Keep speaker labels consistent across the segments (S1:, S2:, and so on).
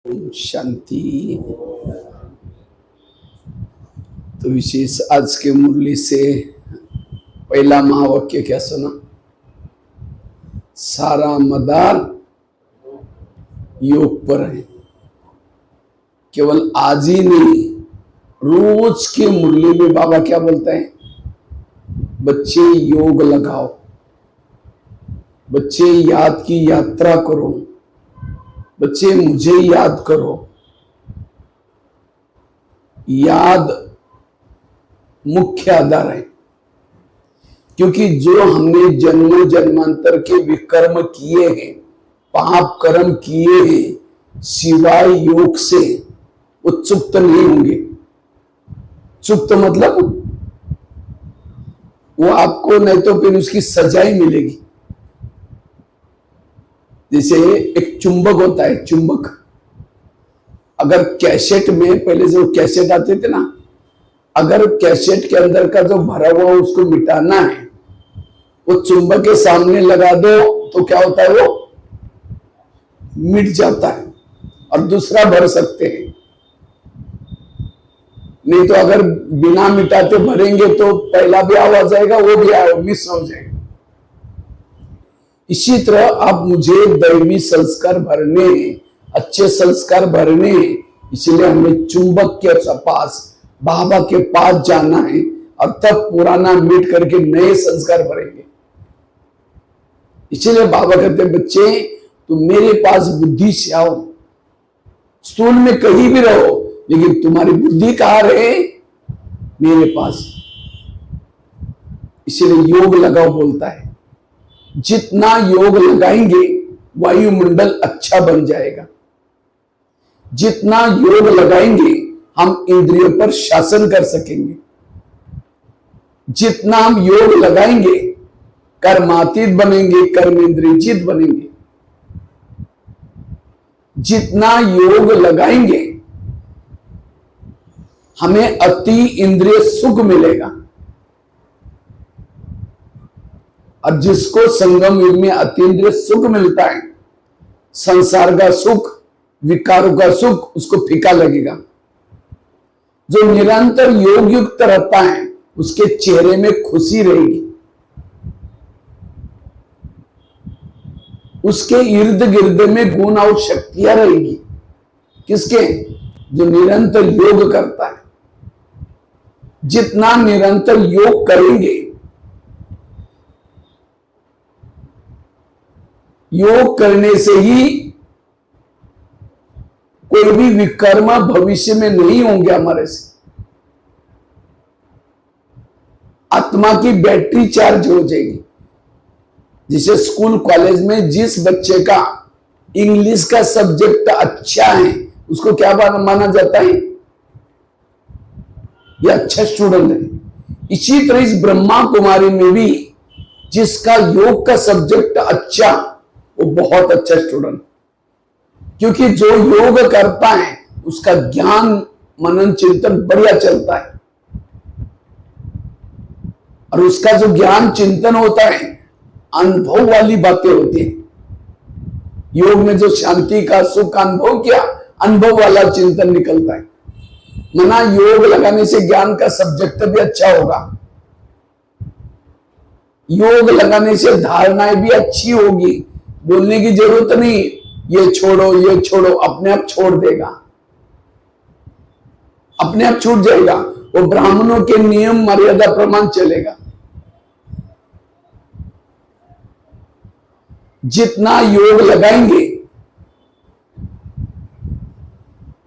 S1: ओम शांति। तो विशेष आज के मुरली से पहला महावाक्य क्या सुना? सारा मदार योग पर है। केवल आज ही नहीं, रोज के मुरली में बाबा क्या बोलता है? बच्चे योग लगाओ, बच्चे याद की यात्रा करो, बच्चे मुझे याद करो। याद मुख्य आधार है, क्योंकि जो हमने जन्म जन्मांतर के विकर्म किए हैं, पाप कर्म किए हैं, सिवाय योग से वो चुक्त नहीं होंगे। चुक्त मतलब वो आपको नहीं तो फिर उसकी सजाई मिलेगी। जैसे एक चुंबक होता है, चुंबक अगर कैसेट में पहले जो कैसेट आते थे ना, अगर कैसेट के अंदर का जो भरा हुआ उसको मिटाना है, वो चुंबक के सामने लगा दो तो क्या होता है? वो मिट जाता है और दूसरा भर सकते हैं। नहीं तो अगर बिना मिटाते भरेंगे तो पहला भी आवाज आएगा, वो भी मिस हो जाएगा। इसी तरह अब मुझे दैवी संस्कार भरने, अच्छे संस्कार भरने, इसलिए हमें चुंबक के पास, बाबा के पास जाना है और तब पुराना मिट करके नए संस्कार भरेंगे। इसलिए बाबा कहते हैं, बच्चे तुम मेरे पास बुद्धि से आओ। स्थूल में कहीं भी रहो, लेकिन तुम्हारी बुद्धि कहाँ रहे? मेरे पास। इसलिए योग लगाओ बोलता है। जितना योग लगाएंगे वायुमंडल अच्छा बन जाएगा। जितना योग लगाएंगे हम इंद्रियों पर शासन कर सकेंगे। जितना हम योग लगाएंगे कर्मातीत बनेंगे, कर्मेंद्रियजित बनेंगे। जितना योग लगाएंगे हमें अति इंद्रिय सुख मिलेगा। और जिसको संगम युग में अतीन्द्रिय सुख मिलता है, संसार का सुख, विकारों का सुख उसको फीका लगेगा। जो निरंतर योग युक्त रहता है उसके चेहरे में खुशी रहेगी। उसके इर्द गिर्द में गुण और शक्तियां रहेगी। किसके? जो निरंतर योग करता है। जितना निरंतर योग करेंगे, योग करने से ही कोई भी विकर्म भविष्य में नहीं होंगे हमारे से। आत्मा की बैटरी चार्ज हो जाएगी। जिसे स्कूल कॉलेज में जिस बच्चे का इंग्लिश का सब्जेक्ट अच्छा है उसको क्या माना जाता है? ये अच्छा स्टूडेंट है। इसी तरह इस ब्रह्मा कुमारी में भी जिसका योग का सब्जेक्ट अच्छा, वो बहुत अच्छा स्टूडेंट। क्योंकि जो योग करता है उसका ज्ञान मनन चिंतन बढ़िया चलता है। और उसका जो ज्ञान चिंतन होता है अनुभव वाली बातें होती है। योग में जो शांति का, सुख का अनुभव किया, अनुभव वाला चिंतन निकलता है। मना योग लगाने से ज्ञान का सब्जेक्ट भी अच्छा होगा। योग लगाने से धारणाएं भी अच्छी होगी। बोलने की जरूरत नहीं, ये छोड़ो ये छोड़ो, अपने आप छोड़ देगा, अपने आप छूट जाएगा। वो ब्राह्मणों के नियम मर्यादा प्रमाण चलेगा। जितना योग लगाएंगे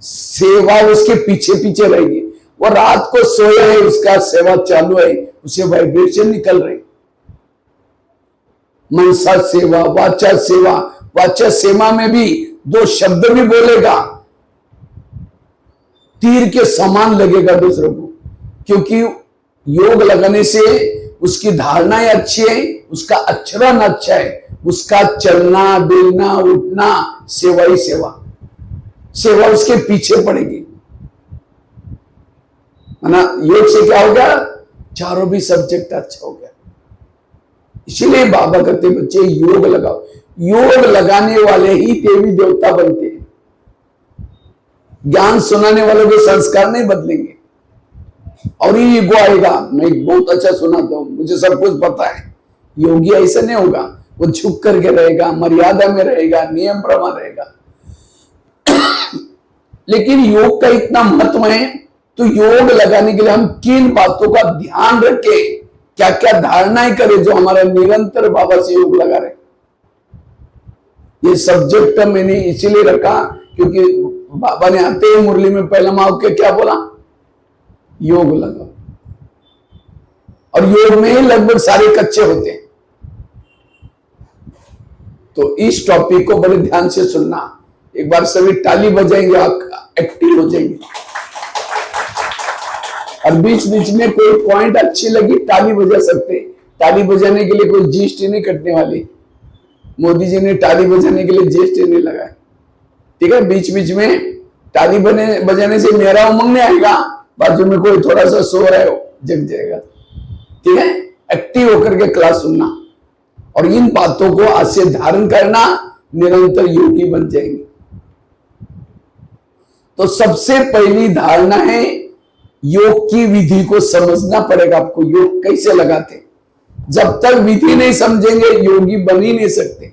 S1: सेवा उसके पीछे पीछे रहेगी। वो रात को सोया है, उसका सेवा चालू है, उसे वाइब्रेशन निकल रहे। मनसा सेवा, वाचा सेवा। वाचा सेवा में भी दो शब्द भी बोलेगा, तीर के समान लगेगा दूसरों को। क्योंकि योग लगाने से उसकी धारणाएं अच्छी है, उसका आचरण अच्छा है, उसका चलना बेलना उठना सेवा ही सेवा। सेवा उसके पीछे पड़ेगी। ना योग से क्या हो गया? चारों भी सब्जेक्ट अच्छा हो गया। इसलिए बाबा कहते बच्चे योग लगाओ। योग लगाने वाले ही देवी देवता बनते हैं। ज्ञान सुनाने वालों के संस्कार नहीं बदलेंगे और ये ईगो आएगा, मैं बहुत अच्छा सुनाता हूं, मुझे सब कुछ पता है। योगी ऐसा नहीं होगा, वो झुक करके रहेगा, मर्यादा में रहेगा, नियम प्रमाण रहेगा। लेकिन योग का इतना महत्व है, तो योग लगाने के लिए हम किन बातों का ध्यान रखें, क्या क्या धारणाएं करें जो हमारा निरंतर बाबा से योग लगा रहे। ये सब्जेक्ट मैंने इसीलिए रखा क्योंकि बाबा ने आते ही मुरली में पहला माव के क्या बोला, योग लगाओ। और योग में ही लगभग सारे कच्चे होते हैं। तो इस टॉपिक को बड़े ध्यान से सुनना। एक बार सभी ताली बजाएंगे, आप एक्टिव हो जाएंगे। और बीच बीच में कोई पॉइंट अच्छी लगी ताली बजा सकते। ताली बजाने के लिए कोई जीएसटी नहीं कटने वाली। मोदी जी ने ताली बजाने के लिए जीएसटी नहीं लगाया, ठीक है। बीच बीच में ताली बजाने से मेरा उमंग नहीं आएगा, बाजू में कोई थोड़ा सा सो रहा है जग जाएगा, ठीक है। एक्टिव होकर के क्लास सुनना और इन बातों को आज से धारण करना, निरंतर योगी बन जाएंगे। तो सबसे पहली धारणा है, योग की विधि को समझना पड़ेगा आपको। योग कैसे लगाते, जब तक विधि नहीं समझेंगे योगी बन ही नहीं सकते।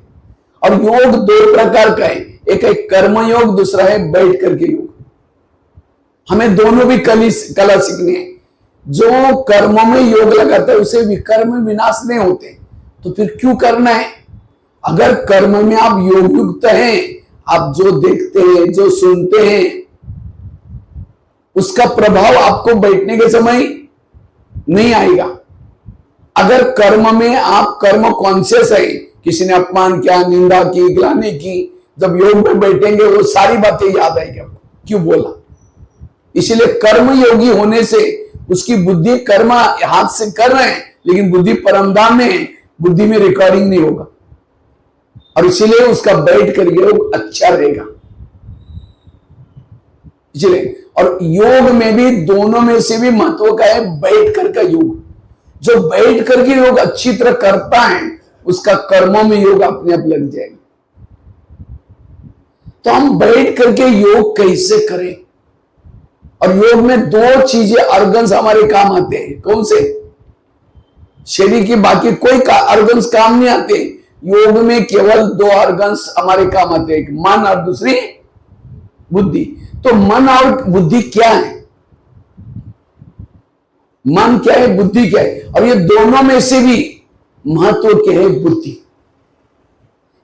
S1: और योग दो प्रकार का है, एक है कर्म योग, दूसरा है बैठ करके योग। हमें दोनों भी कला सीखनी है। जो कर्मों में योग लगाता है उसे विकर्म विनाश नहीं होते, तो फिर क्यों करना है। अगर कर्म में आप योग युक्त हैं, आप जो देखते हैं, जो सुनते हैं, उसका प्रभाव आपको बैठने के समय नहीं आएगा। अगर कर्म में आप कर्म कॉन्शियस है, किसी ने अपमान किया, निंदा की, ग्लानि की, जब योग में बैठेंगे वो सारी बातें याद आएगी आपको, क्यों बोला। इसलिए कर्म योगी होने से उसकी बुद्धि कर्म हाथ से कर रहे हैं, लेकिन बुद्धि परमधाम में है, बुद्धि में रिकॉर्डिंग नहीं होगा। और इसीलिए उसका बैठ कर योग अच्छा रहेगा। इसलिए और योग में भी दोनों में से भी महत्व का है बैठ कर का योग। जो बैठ करके योग अच्छी तरह करता है उसका कर्मों में योग अपने आप लग जाएगा। तो हम बैठ करके योग कैसे करें। और योग में दो चीजें ऑर्गन्स हमारे काम आते हैं। कौन से, शरीर की बाकी कोई ऑर्गन्स काम नहीं आते। योग में केवल दो ऑर्गन्स हमारे काम आते हैं, एक मन और दूसरी बुद्धि। तो मन और बुद्धि क्या है, मन क्या है, बुद्धि क्या है। और ये दोनों में से भी महत्व क्या है, बुद्धि।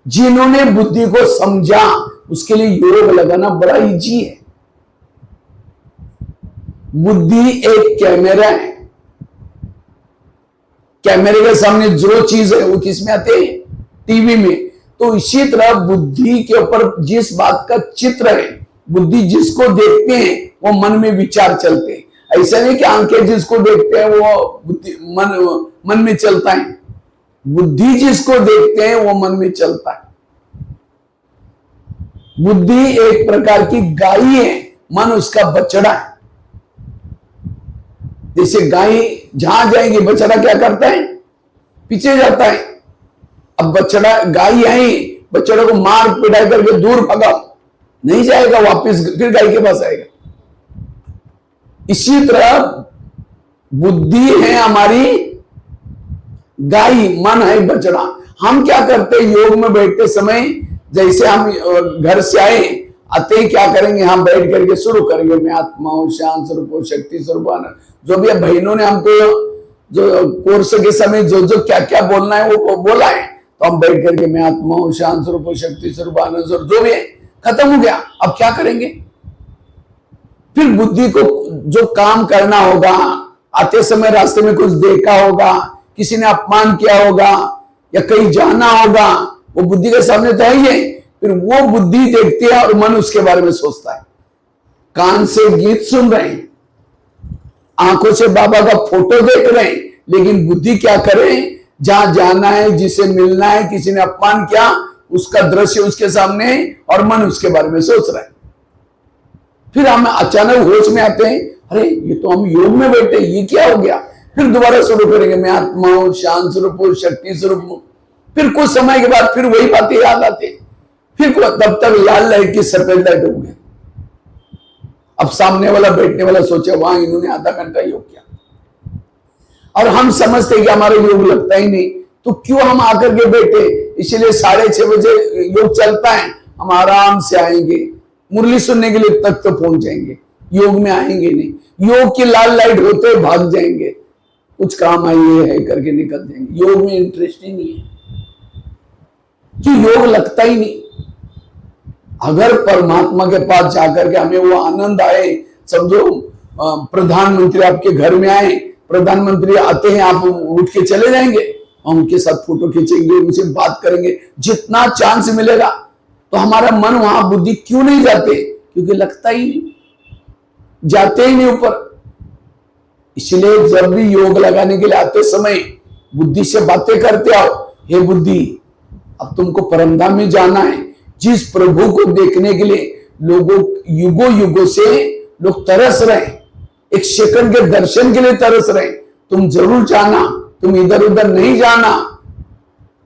S1: जिन्होंने बुद्धि को समझा उसके लिए योग लगाना बड़ा इजी है। बुद्धि एक कैमरा है, कैमरे के सामने जो चीज है वो किसमें आते हैं, टीवी में। तो इसी तरह बुद्धि के ऊपर जिस बात का चित्र है, बुद्धि जिसको देखते हैं वो मन में विचार चलते हैं। ऐसा नहीं कि आंखें जिसको देखते हैं वो बुद्धि मन में चलता है। बुद्धि जिसको देखते हैं वो मन में चलता है। बुद्धि एक प्रकार की गाय है, मन उसका बछड़ा है। जैसे गाय जहां जाएगी बछड़ा क्या करता है, पीछे जाता है। अब बछड़ा गाय आई, बछड़े को मार पिटाई करके दूर भगाओ, नहीं जाएगा, वापस फिर गाय के पास आएगा। इसी तरह बुद्धि है हमारी गाय, मन है बछड़ा। हम क्या करते हैं, योग में बैठते समय जैसे हम घर से आते ही क्या करेंगे, हम बैठ करके शुरू करेंगे, मैं आत्मा हूं, शांत स्वरूप हूं, शक्ति स्वरूप हूं। जो भी बहनों ने हमको जो कोर्स के समय जो जो क्या क्या बोलना है वो बोला है, तो हम बैठ करके मैं आत्मा हूं, शांत स्वरूप हूं, शक्ति स्वरूप, आनंद स्वरूप, जो भी है खत्म हो गया। अब क्या करेंगे, फिर बुद्धि को जो काम करना होगा, आते समय रास्ते में कुछ देखा होगा, किसी ने अपमान किया होगा या कहीं जाना होगा, वो बुद्धि के सामने तो है ही। फिर वो बुद्धि देखती है और मन उसके बारे में सोचता है। कान से गीत सुन रहे हैं, आंखों से बाबा का फोटो देख रहे हैं, लेकिन बुद्धि क्या करे, जहां जाना है, जिसे मिलना है, किसी ने अपमान किया, उसका दृश्य उसके सामने और मन उसके बारे में सोच रहा है। फिर हम अचानक होश में आते हैं, अरे ये तो हम योग में बैठे, ये क्या हो गया। फिर दोबारा शुरू करेंगे, मैं आत्मा हूं, शांत स्वरूप हूं, शक्ति स्वरूप हूं। फिर कुछ समय के बाद फिर वही बातें याद आती, फिर तब तक लाल लाइट की सफेद लाइट हो गई। अब सामने वाला बैठने वाला सोचे वहां इन्होंने आधा घंटा योग किया और हम समझते कि हमारा योग लगता ही नहीं, तो क्यों हम आकर के बैठे। इसलिए 6:30 बजे योग चलता है, हम आराम से आएंगे, मुरली सुनने के लिए तक तो पहुंच जाएंगे, योग में आएंगे नहीं। योग की लाल लाइट होते भाग जाएंगे, कुछ काम आई है करके निकल जाएंगे। योग में इंटरेस्ट ही नहीं है कि योग लगता ही नहीं। अगर परमात्मा के पास जाकर के हमें वो आनंद आए, समझो प्रधानमंत्री आपके घर में आए, प्रधानमंत्री आते हैं, आप उठ के चले जाएंगे, हम उनके साथ फोटो खींचेंगे, उनसे बात करेंगे, जितना चांस मिलेगा। तो हमारा मन वहां, बुद्धि क्यों नहीं जाते? क्योंकि लगता ही नहीं, जाते ही नहीं ऊपर। इसलिए जब भी योग लगाने के लिए आते समय बुद्धि से बातें करते आओ, हे बुद्धि अब तुमको परमधाम में जाना है। जिस प्रभु को देखने के लिए लोगों युगों युगों से लोग तरस रहे, एक सेकंड के दर्शन के लिए तरस रहे, तुम जरूर जाना, तुम इधर उधर नहीं जाना।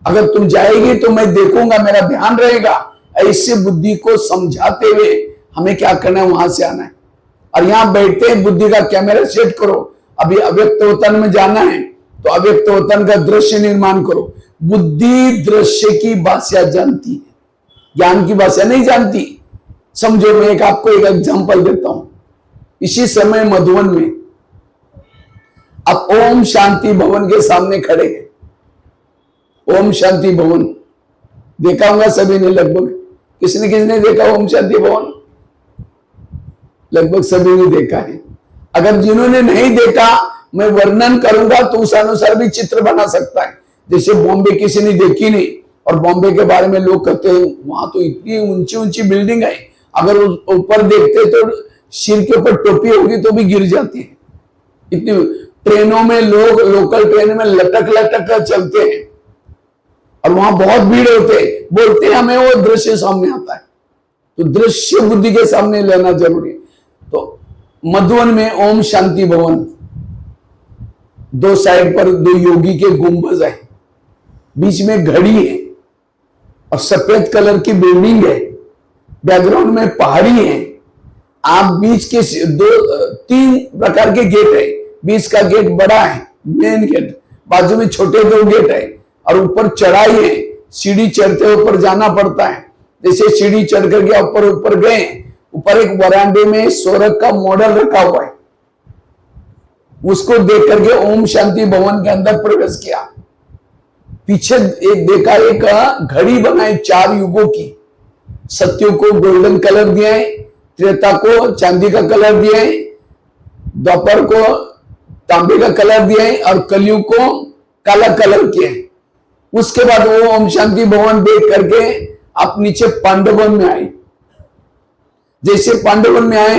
S1: अगर तुम जाएगी तो मैं देखूंगा, मेरा ध्यान रहेगा। ऐसे बुद्धि को समझाते हुए हमें क्या करना है, वहां से आना है। और यहां बैठते हैं, बुद्धि का कैमरा सेट करो, अभी अव्यक्त वतन में जाना है तो अव्यक्त वतन का दृश्य निर्माण करो। बुद्धि दृश्य की भाषा जानती है, ज्ञान की भाषा नहीं जानती। समझो, मैं आपको एक एग्जांपल देता हूं। इसी समय मधुबन में आप ओम शांति भवन के सामने खड़े हैं। ओम शांति भवन देखा होगा सभी ने, लगभग किसने किसने देखा ओम शांति भवन? लगभग सभी ने देखा है। अगर जिन्होंने नहीं देखा, मैं वर्णन करूंगा तो उस अनुसार भी चित्र बना सकता है। जैसे बॉम्बे किसी ने देखी नहीं, और बॉम्बे के बारे में लोग कहते हैं वहां तो इतनी ऊंची ऊंची बिल्डिंग है, अगर ऊपर देखते तो सिर के ऊपर टोपी होगी तो भी गिर जाती है। इतनी ट्रेनों में लोग लोकल ट्रेन में लटक लटक कर चलते हैं और वहां बहुत भीड़ होते, बोलते हैं हमें वो दृश्य सामने आता है। तो दृश्य बुद्धि के सामने लेना जरूरी है। तो मधुबन में ओम शांति भवन, दो साइड पर दो योगी के गुंबज है, बीच में घड़ी है और सफेद कलर की बिल्डिंग है, बैकग्राउंड में पहाड़ी है। आप बीच के तीन प्रकार के गेट है, बीच का गेट बड़ा है मेन गेट, बाजू में छोटे दो गेट है और ऊपर चढ़ाई है, सीढ़ी चढ़ते ऊपर जाना पड़ता है। जैसे सीढ़ी चढ़ करके ऊपर गए, ऊपर एक वरांडे में स्वर्ग का मॉडल रखा हुआ है, उसको देख करके ओम शांति भवन के अंदर प्रवेश किया। पीछे एक देखा, एक घड़ी बनाई 4 युगों की। सत्युग को गोल्डन कलर दिया है, त्रेता को चांदी का कलर दिया है, द्वापर को तांबे का कलर दिया है और कलयुग को काला कलर किया है। उसके बाद वो ओम शांति भवन देख करके आप नीचे पांडवन में आए। जैसे पांडवन में आए,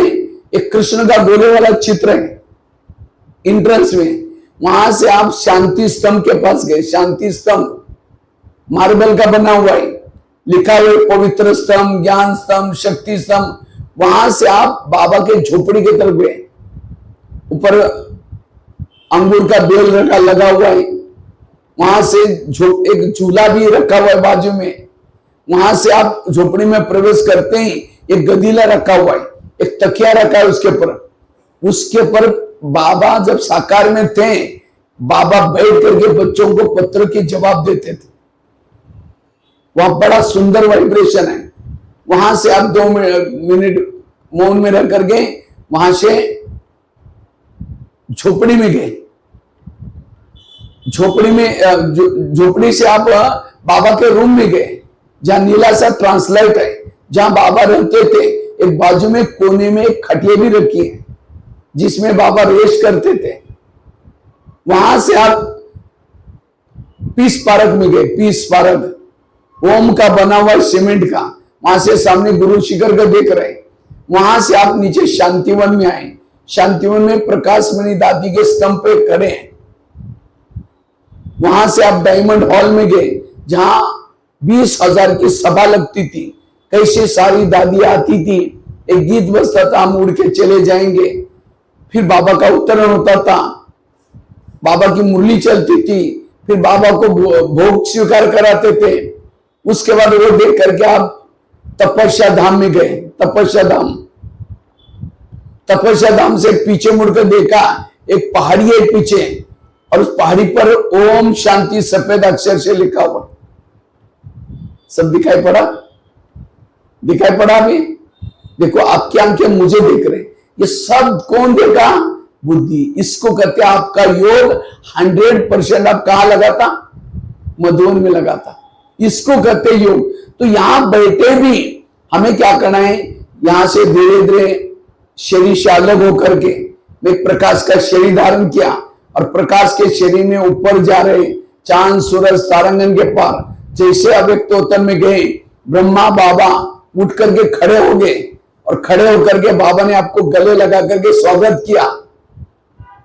S1: एक कृष्ण का गोले वाला चित्र है इंट्रेंस में, वहां से आप शांति स्तंभ के पास गए। शांति स्तंभ मार्बल का बना हुआ है, लिखा हुआ है पवित्र स्तंभ, ज्ञान स्तंभ, शक्ति स्तंभ। वहां से आप बाबा के झोपड़ी की तरफ गए। ऊपर अंगूर का बेल रखा लगा हुआ है, वहां से एक झूला भी रखा हुआ है बाजू में। वहां से आप झोपड़ी में प्रवेश करते ही एक गदीला रखा हुआ है, एक तकिया रखा है उसके ऊपर बाबा जब साकार में थे, बाबा बैठ करके बच्चों को पत्र के जवाब देते थे। वहां बड़ा सुंदर वाइब्रेशन है। वहां से आप 2 मिनट मौन में रह करके वहां से झोपड़ी में गए। झोपड़ी से आप बाबा के रूम में गए, जहां नीला सा ट्रांसलाइट है, जहां बाबा रहते थे। एक बाजू में कोने में एक खटिया भी रखी है जिसमें बाबा रेस्ट करते थे। वहां से आप पीस पार्क में गए। पीस पार्क ओम का बना हुआ सीमेंट का, वहां से सामने गुरु शिखर का देख रहे। वहां से आप नीचे शांतिवन में आए। शांतिवन में प्रकाश मणि दादी के स्तंभ पे खड़े हैं। वहां से आप डायमंड हॉल में गए, जहां 20,000 की सभा लगती थी। कैसे सारी दादी आती थी, एक गीत बजता था, हम उड़ के चले जाएंगे। फिर बाबा का उत्तरण होता था, बाबा की मुरली चलती थी, फिर बाबा को भोग स्वीकार कराते थे। उसके बाद वो देख करके आप तपस्या धाम में गए। तपस्या धाम तपस्या धाम से पीछे मुड़कर देखा, एक पहाड़ी है पीछे, और उस पहाड़ी पर ओम शांति सफेद अक्षर से लिखा हुआ। सब दिखाई पड़ा? दिखाई पड़ा? अभी देखो, आपकी आंखें मुझे देख रहे, ये सब कौन देखा? बुद्धि। इसको कहते हैं आपका योग 100% आप कहां लगा था? मधुबन में लगा था। इसको कहते योग। तो यहां बैठे भी हमें क्या करना है? यहां से धीरे धीरे शरीर से अलग होकर के मैं प्रकाश का शरीर धारण किया, और प्रकाश के शरीर में ऊपर जा रहे चांद सूरज तारांगन के पार, जैसे अव्यक्तोत्तर में गए, ब्रह्मा बाबा उठ करके खड़े हो गए, और खड़े होकर के बाबा ने आपको गले लगा करके स्वागत किया।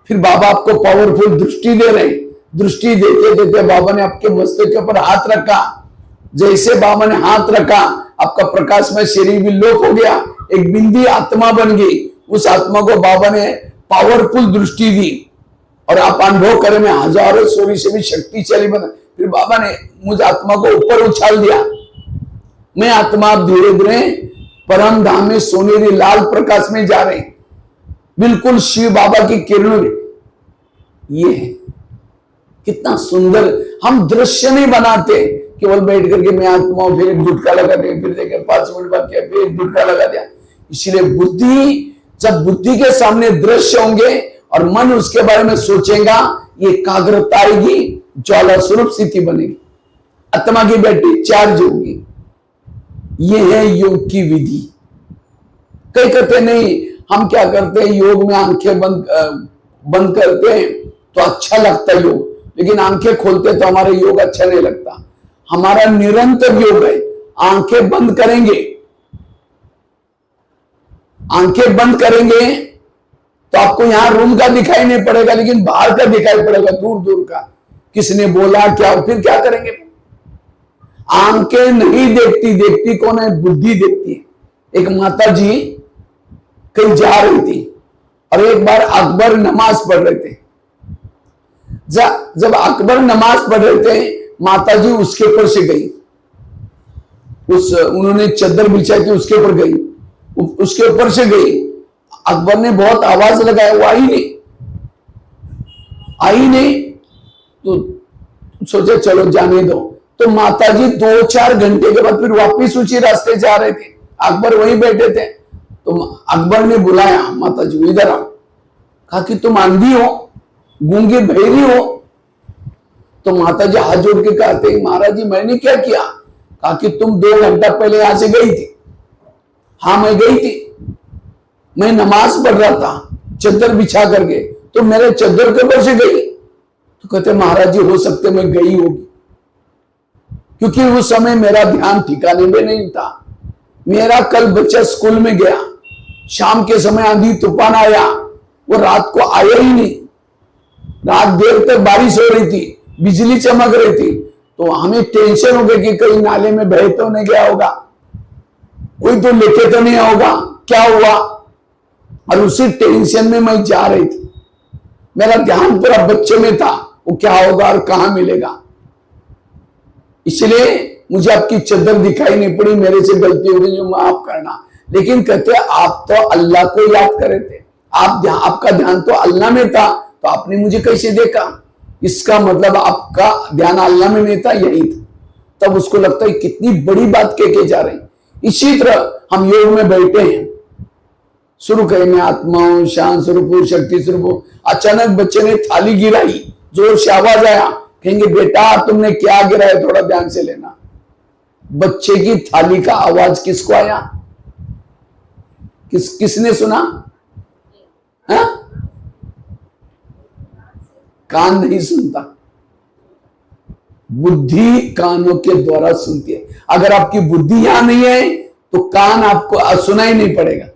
S1: फिर बाबा आपको पावरफुल दृष्टि दे रहे, दृष्टि देते देते बाबा ने आपके मस्तक के ऊपर हाथ रखा। जैसे बाबा ने हाथ रखा, आपका प्रकाश में शरीर विलोप हो गया, एक बिंदी आत्मा बन गई। उस आत्मा को बाबा ने पावरफुल दृष्टि दी, और आप अनुभव करें मैं हजारों सूर्य से भी शक्तिशाली बना। फिर बाबा ने मुझ आत्मा को ऊपर उछाल दिया। मैं आत्मा धीरे धीरे परम धाम में सोनेरी लाल प्रकाश में जा रहे, बिल्कुल शिव बाबा की किरणों में। ये है कितना सुंदर। हम दृश्य नहीं बनाते, केवल बैठ करके मैं आत्मा, फिर एक गुटका लगा दिया, फिर देखे 5 मिनट बाद किया, फिर एक गुटका लगा दिया। इसलिए बुद्धि, जब बुद्धि के सामने दृश्य होंगे और मन उसके बारे में सोचेगा, ये एकाग्रता आएगी, ज्वाला स्वरूप स्थिति बनेगी, आत्मा की बैटरी चार्ज होगी। ये है योग की विधि। कई कहते नहीं, हम क्या करते हैं योग में आंखें बंद करते हैं तो अच्छा लगता है योग, लेकिन आंखें खोलते तो हमारा योग अच्छा नहीं लगता। हमारा निरंतर योग है। आंखें बंद करेंगे, आंखें बंद करेंगे तो आपको यहां रूम का दिखाई नहीं पड़ेगा, लेकिन बाहर का दिखाई पड़ेगा, दूर दूर का। किसने बोला क्या, फिर क्या करेंगे? आंखें नहीं देखती, देखती कौन है? बुद्धि देखती है। एक माता जी कहीं जा रही थी, और एक बार अकबर नमाज पढ़ रहे थे। जब अकबर नमाज पढ़ रहे थे, माता जी उसके ऊपर से गई, उन्होंने चादर बिछाई थी, उसके ऊपर गई, उसके ऊपर से गई। अकबर ने बहुत आवाज लगाया, वो आई नहीं, तो सोचे चलो जाने दो। तो माता जी 2-4 घंटे के बाद फिर वापिस उसी रास्ते जा रहे थे, अकबर वहीं बैठे थे। तो अकबर ने बुलाया माता जी को, इधर आओ। कहा कि तुम अंधी हो, गूंगी बहरी हो? तो माता जी हाथ जोड़ के कहते, महाराज जी मैंने क्या किया? कहा कि तुम 2 घंटा पहले यहां से गई थी। हाँ मैं गई थी, मैं नमाज पढ़ रहा था चादर बिछा करके, तो मेरे चादर के ऊपर से गई। तो कहते महाराज जी हो सकते मैं गई होगी, क्योंकि उस समय मेरा ध्यान ठिकाने में नहीं था। मेरा कल बच्चा स्कूल में गया, शाम के समय आंधी तूफान आया, वो रात को आया ही नहीं। रात देर तक बारिश हो रही थी, बिजली चमक रही थी, तो हमें टेंशन हो गई कि कहीं नाले में बह तो नहीं गया होगा, कोई तो लेके तो नहीं होगा, क्या हुआ? और उसी टेंशन में मैं जा रही थी, मेरा ध्यान पूरा बच्चे में था, वो क्या होगा और कहां मिलेगा। इसलिए मुझे आपकी चादर दिखाई नहीं पड़ी, मेरे से गलती हो गई, जो माफ करना। लेकिन कहते आप तो अल्लाह को याद करे थे, आपका ध्यान तो अल्लाह में था, तो आपने मुझे कैसे देखा? इसका मतलब आपका ध्यान अल्लाह में नहीं था, यही था। तब उसको लगता है कितनी बड़ी बात कह के जा रहे हैं। इसी तरह हम योग में बैठे हैं, शुरू करें मैं आत्मा हूं, शांत स्वरूप हूं, शक्ति स्वरूप हूं। अचानक बच्चे ने थाली गिराई, जोर से आवाज आया, कहेंगे बेटा तुमने क्या गिराया, थोड़ा ध्यान से लेना। बच्चे की थाली का आवाज किसको आया? किसने सुना? हा? कान नहीं सुनता, बुद्धि कानों के द्वारा सुनती है। अगर आपकी बुद्धि यहां नहीं है तो कान आपको सुनाई नहीं पड़ेगा।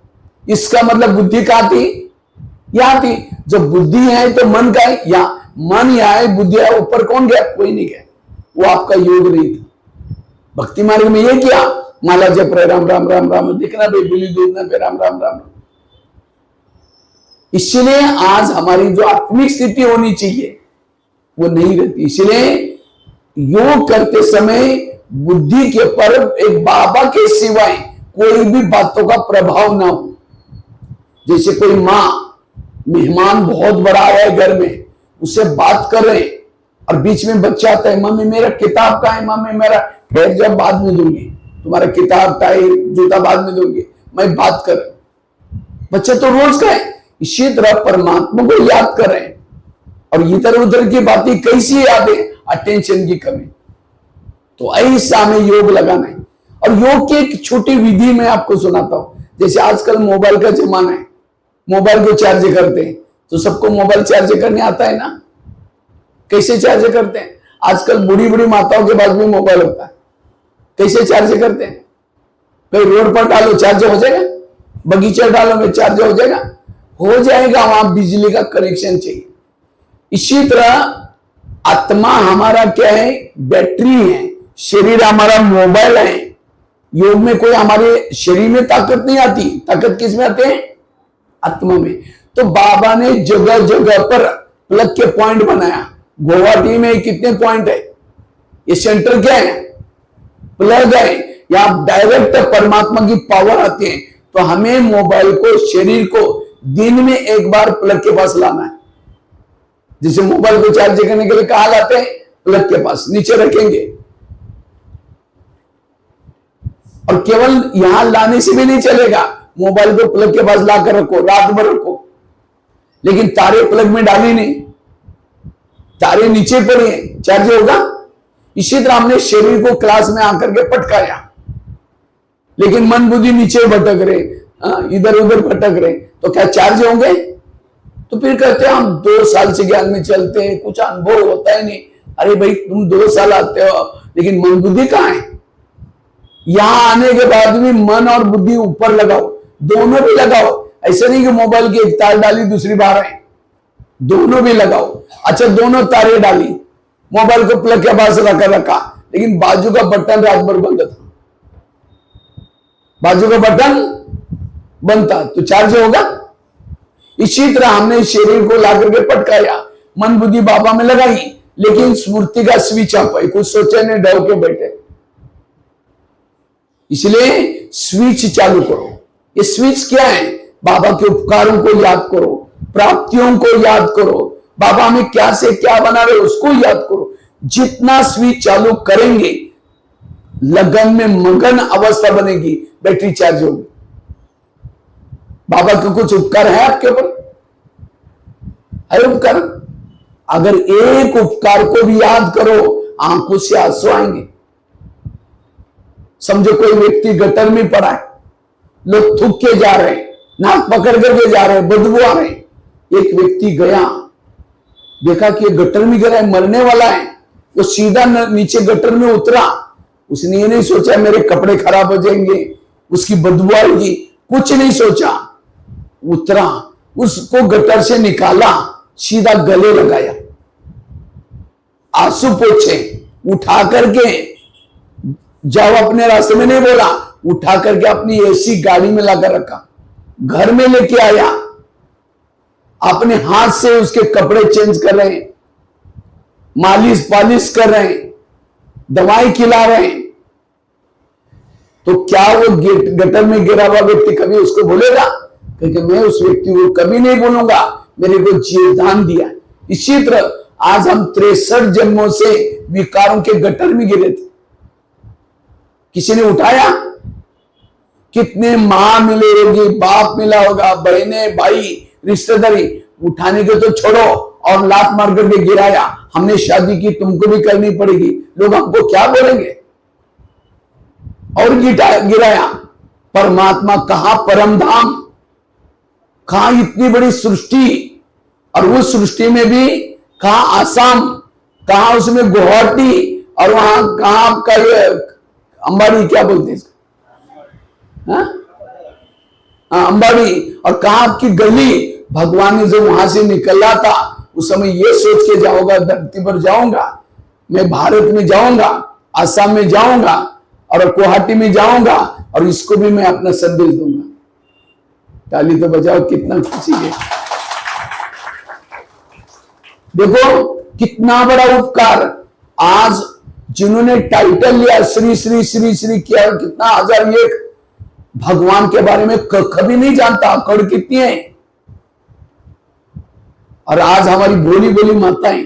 S1: इसका मतलब बुद्धि कहां थी? यहां थी। जब बुद्धि है तो मन का है, या मन यहां है, बुद्धि है, ऊपर कौन गया? कोई नहीं गया। वो आपका योग नहीं था। भक्ति मार्ग में ये किया, माला जप रहे, राम राम राम राम, दिखना भाई बिली दूध ना, राम राम राम। इसलिए आज हमारी जो आत्मिक स्थिति होनी चाहिए वो नहीं रहती। इसलिए योग करते समय बुद्धि के ऊपर एक बाबा के सिवाय कोई भी बातों का प्रभाव ना हो। जैसे कोई माँ मेहमान बहुत बड़ा आया है घर में, उससे बात कर रहे हैं और बीच में बच्चा आता है, मम्मी मेरा किताब का है, मम्मी मेरा, बैठ जाओ बाद में दूंगी, तुम्हारा किताब का है, जूता बाद में दूंगी, मैं बात कर रहा हूं। बच्चा तो रोज का है। इसी तरह परमात्मा को याद कर रहे हैं और इधर उधर की बातें कैसी याद है, अटेंशन की कमी। तो ऐसा हमें योग लगाना है। और योग की एक छोटी विधि मैं आपको सुनाता हूं। जैसे आजकल मोबाइल का जमाना है, मोबाइल को चार्ज करते हैं, तो सबको मोबाइल चार्ज करने आता है ना? कैसे चार्ज करते हैं? आजकल बुढ़ी बुढ़ी माताओं के पास भी मोबाइल होता है, कैसे चार्ज करते हैं? कहीं रोड पर डालो चार्ज हो जाएगा, बगीचे डालो में चार्ज हो जाएगा? हो जाएगा, वहां बिजली का कनेक्शन चाहिए। इसी तरह आत्मा हमारा क्या है? बैटरी है। शरीर हमारा मोबाइल है। योग में कोई हमारे शरीर में ताकत नहीं आती, ताकत किस में आते हैं? आत्मा में। तो बाबा ने जगह जगह पर प्लग के पॉइंट बनाया। गुवाहाटी में कितने पॉइंट है? ये सेंटर क्या है? प्लग है। यहां डायरेक्ट परमात्मा की पावर आती है। तो हमें मोबाइल को, शरीर को दिन में एक बार प्लग के पास लाना है। जिसे मोबाइल को चार्ज करने के लिए कहा लाते हैं? प्लग के पास नीचे रखेंगे। और केवल यहां लाने से भी नहीं चलेगा, मोबाइल को प्लग के पास लाकर रखो, रात भर रखो, लेकिन तारे प्लग में डाली नहीं, तारे नीचे पड़े हैं, चार्ज होगा? इसी तरह हमने शरीर को क्लास में आकर के पटकाया, लेकिन मन बुद्धि नीचे भटक रहे, इधर उधर भटक रहे, तो क्या चार्ज होंगे? तो फिर कहते हैं हम 2 साल से ज्ञान में चलते हैं, कुछ अनुभव होता है नहीं। अरे भाई, तुम 2 साल आते हो, लेकिन मन बुद्धि कहां है? यहां आने के बाद भी मन और बुद्धि ऊपर लगाओ, दोनों भी लगाओ। ऐसे नहीं कि मोबाइल की एक तार डाली दूसरी बाहर है, दोनों भी लगाओ। अच्छा, दोनों तारे डाली, मोबाइल को प्लग के पास रखा, लेकिन बाजू का बटन रात भर बंद था, बाजू का बटन बंद था, तो चार्ज होगा? इसी तरह हमने शरीर को ला करके पटकाया, मन बुद्धि बाबा में लगाई, लेकिन स्मृति का स्विच आप कुछ सोचे नहीं, डर के बैठे। इसलिए स्विच चालू करो। ये स्विच क्या है? बाबा के उपकारों को याद करो, प्राप्तियों को याद करो, बाबा में क्या से क्या बना रहे उसको याद करो। जितना स्विच चालू करेंगे, लगन में मगन अवस्था बनेगी, बैटरी चार्ज होगी। बाबा का कुछ उपकार है आपके ऊपर? है उपकार? अगर एक उपकार को भी याद करो, आंखों से आंसू आएंगे। समझो कोई व्यक्ति गटर में पड़ा है, लोग थूक के जा रहे हैं, नाक पकड़ करके जा रहे हैं, बदबू आ रहे हैं। एक व्यक्ति गया, देखा कि गटर में गिरा है, मरने वाला है, वो सीधा नीचे गटर में उतरा। उसने ये नहीं सोचा मेरे कपड़े खराब हो जाएंगे, उसकी बदबू आएगी, कुछ नहीं सोचा, उतरा, उसको गटर से निकाला, सीधा गले लगाया, आंसू पोछे, उठा करके जाओ अपने रास्ते में नहीं बोला, उठा करके अपनी ऐसी गाड़ी में लाकर रखा, घर में लेके आया, अपने हाथ से उसके कपड़े चेंज कर रहे हैं, मालिश पालिश कर रहे हैं, दवाई खिला रहे हैं। तो क्या वो गटर में गिरा हुआ व्यक्ति कभी उसको बोलेगा? क्योंकि मैं उस व्यक्ति को कभी नहीं बोलूंगा, मेरे को जीवदान दिया। इसी तरह आज हम 63 जन्मों से विकारों के गटर में गिरे थे, किसी ने उठाया? कितने मां मिले होगी, बाप मिला होगा, बहने भाई रिश्तेदारी, उठाने के तो छोड़ो, और लात मार करके गिराया, हमने शादी की तुमको भी करनी पड़ेगी, लोग हमको क्या बोलेंगे? और गिराया। परमात्मा कहां परम धाम, कहां इतनी बड़ी सृष्टि, और उस सृष्टि में भी कहां आसाम, कहां उसमें गुवाहाटी, और वहां कहां आपका ये अंबाड़ी, क्या बोलते हैं इसको, अंबाड़ी, और कहां आपकी गली। भगवान ने जब वहां से निकला था, उस समय ये सोच के जाऊंगा, धरती पर जाऊंगा, मैं भारत में जाऊंगा, आसाम में जाऊंगा, और गुवाहाटी में जाऊंगा, और इसको भी मैं अपना संदेश दूंगा। ताली तो बजाओ, कितना खुशी है। देखो कितना बड़ा उपकार। आज जिन्होंने टाइटल लिया श्री श्री श्री श्री किया, कितना 1001 भगवान के बारे में कभी नहीं जानता, अकड़ कितनी है। और आज हमारी भोली भोली माताएं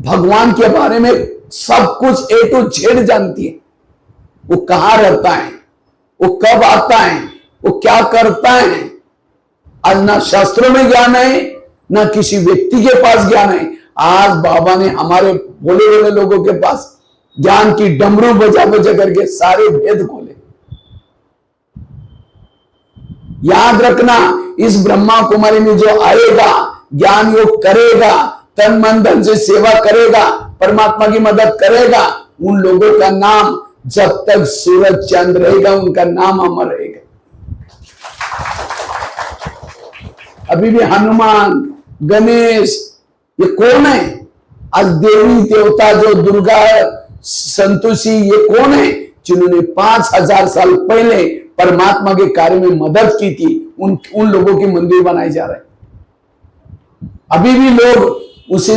S1: भगवान के बारे में सब कुछ ए टू जेड जानती है। वो कहां रहता है, वो कब आता है, वो क्या करता है। आज ना शास्त्रों में ज्ञान है, ना किसी व्यक्ति के पास ज्ञान है। आज बाबा ने हमारे भोले भोले लोगों के पास ज्ञान की डमरू बजा बजा करके सारे भेद खोले। याद रखना, इस ब्रह्मा कुमारी में जो आएगा, ज्ञान योग करेगा, तन मन धन से सेवा करेगा, परमात्मा की मदद करेगा, उन लोगों का नाम जब तक सूरज चांद रहेगा उनका नाम अमर रहेगा। अभी भी हनुमान, गणेश, ये कौन है? आज देवी देवता जो दुर्गा, संतोषी, ये कौन है? जिन्होंने 5000 साल पहले परमात्मा के कार्य में मदद की थी। उन लोगों के मंदिर बनाए जा रहे हैं। अभी भी लोग उसे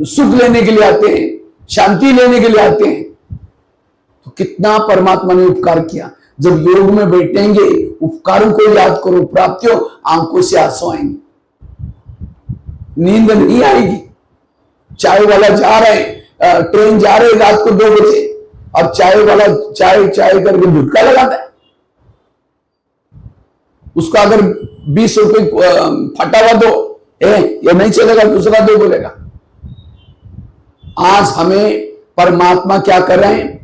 S1: सुख लेने के लिए आते हैं, शांति लेने के लिए आते हैं। तो कितना परमात्मा ने उपकार किया। जब योग में बैठेंगे, उपकारों को याद करो, प्राप्तियों, आंखों से आंसू आएंगे, नींद नहीं आएगी। चाय वाला जा रहे, ट्रेन जा रहे रात को 2 बजे, और चाय वाला चाय चाय करके झुटका लगाता है। उसको अगर 20 रुपए फटा हुआ दो, ये नहीं चलेगा, दूसरा दो बोलेगा। आज हमें परमात्मा क्या कर रहे हैं?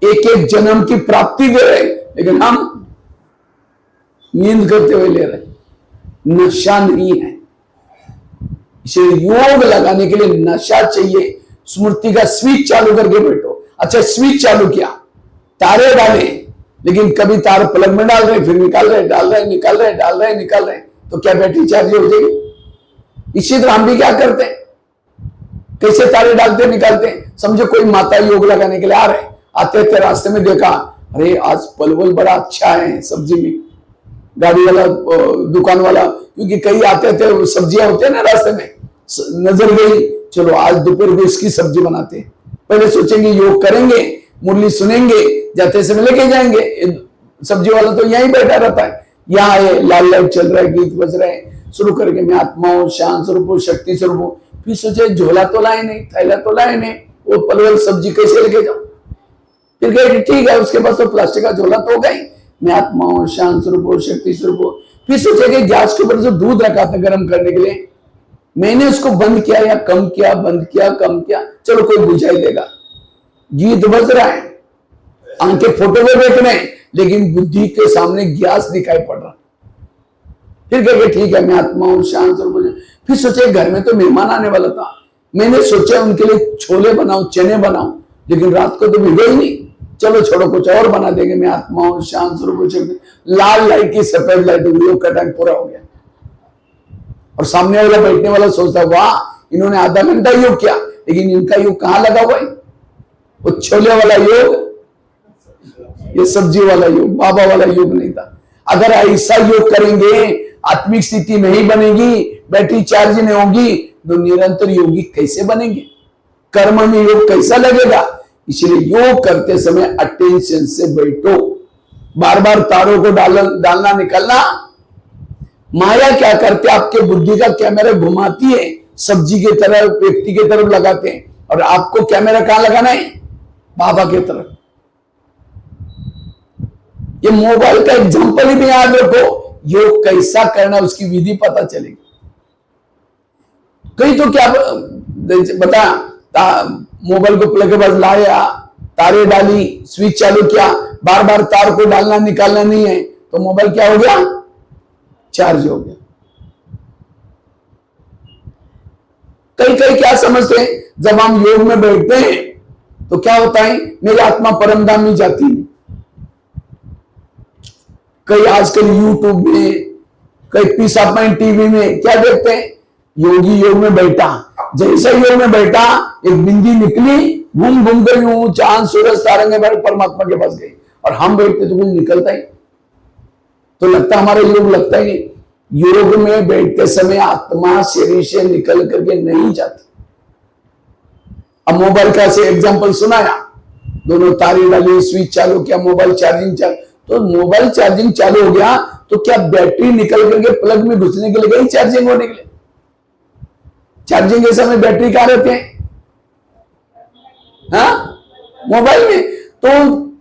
S1: एक एक जन्म की प्राप्ति दे रहे हैं, लेकिन हम नींद करते हुए ले रहे हैं। नशा नहीं है। इसे योग लगाने के लिए नशा चाहिए। स्मृति का स्विच चालू करके बैठो। अच्छा, स्विच चालू किया, तारे डाले, लेकिन कभी तार प्लग में डाल रहे, फिर निकाल रहे, डाल रहे, निकाल रहे, डाल रहे, निकाल रहे, तो क्या बैटरी चार्ज हो जाएगी? इसी तरह हम भी क्या करते हैं, कैसे तारे डालते निकालते हैं। समझो कोई माता योग लगाने के लिए आ रहे, आते थे, रास्ते में देखा, अरे आज पलवल बड़ा अच्छा है सब्जी में, गाड़ी वाला, दुकान वाला, क्योंकि कई आते थे, सब्जियां होते हैं ना रास्ते में, नजर गई, चलो आज दोपहर को इसकी सब्जी बनाते हैं। पहले सोचेंगे योग करेंगे, मुरली सुनेंगे, जाते समय लेके जाएंगे। सब्जी वाला तो यहीं बैठा रहता है, यहाँ लाल लाइट चल रहा है, गीत बज रहे हैं, शुरू करके मैं आत्मा हूँ, शांत स्वरूप हूँ, शक्ति स्वरूप हूँ। फिर सोचे झोला तो लाए नहीं, थैला तो लाए नहीं, वो पलवल सब्जी कैसे लेके जाऊं? फिर कहे ठीक है, उसके पास तो प्लास्टिक का झोला तो हो गई, मैं आत्मा हूँ, शांत स्वरूप हूँ, शक्ति स्वरूप हूँ। फिर सोचे कि गैस के ऊपर जो दूध रखा था गर्म करने के लिए, मैंने उसको बंद किया या कम किया, बंद किया, कम किया, चलो कोई बुझाई देगा। गीत बज रहा है, आंखें फोटो में देख रहे हैं, लेकिन बुद्धि के सामने गैस दिखाई पड़ रहा। फिर कहे ठीक है, मैं आत्मा हूं, शांत स्वरूप। फिर सोचे घर में तो मेहमान आने वाला था, मैंने सोचा उनके लिए छोले बनाऊं, चने बनाऊं, लेकिन रात को तो भिगो ही नहीं, चलो छोड़ो कुछ और बना देंगे, मैं आत्मा हूं, शांत स्वरूप। लाल लाइट की सफेद लाइट हुई, योग का टाइम पूरा हो गया। और सामने वाला बैठने वाला सोचता वाह, इन्होंने आधा घंटा योग किया, लेकिन इनका योग कहां लगा हुआ है? वो छोले वाला योग, ये सब्जी वाला योग, बाबा वाला योग नहीं था। अगर ऐसा योग करेंगे, आत्मिक स्थिति नहीं बनेगी, बैटरी चार्ज नहीं होगी, तो निरंतर योगी कैसे बनेंगे? कर्म में योग कैसा लगेगा? इसलिए योग करते समय अटेंशन से बैठो, बार बार तारों को डालना निकलना। माया क्या करते, आपके बुद्धि का कैमरा घुमाती है, सब्जी की तरफ, व्यक्ति की तरफ लगाते हैं, और आपको कैमरा कहां लगाना है? बाबा की तरफ। ये मोबाइल का एग्जांपल ही भी याद रखो, योग कैसा करना उसकी विधि पता चलेगी। कई तो क्या बता, मोबाइल को प्लग के पास लाया, तारे डाली, स्विच चालू किया, बार बार तार को डालना निकालना नहीं है, तो मोबाइल क्या हो गया? चार्ज हो गया। कई कई क्या समझते हैं, जब हम योग में बैठते हैं तो क्या होता है, मेरी आत्मा परम धाम में जाती है। कई आजकल यूट्यूब में, कई पीस ऑफ माइंड टीवी में क्या देखते हैं, योगी योग में बैठा, जैसे योग में बैठा एक बिंदी निकली, घूम घूम कर यूं चांद सूरज तारंगे भर परमात्मा के पास गई, और हम बैठते तो कुछ निकलता ही, तो लगता हमारा योग लगता ही नहीं। योग में बैठते समय आत्मा शरीर से निकल करके नहीं जाती। अब मोबाइल का से एग्जांपल सुनाया, दोनों तारे डाली, स्विच चालू किया, मोबाइल चार्जिंग तो मोबाइल चार्जिंग चालू हो गया तो क्या बैटरी निकल करके प्लग में घुसने के लिए गई चार्जिंग होने के लिए? चार्जिंग के समय बैटरी कहां रहते हैं? हाँ, मोबाइल में। तो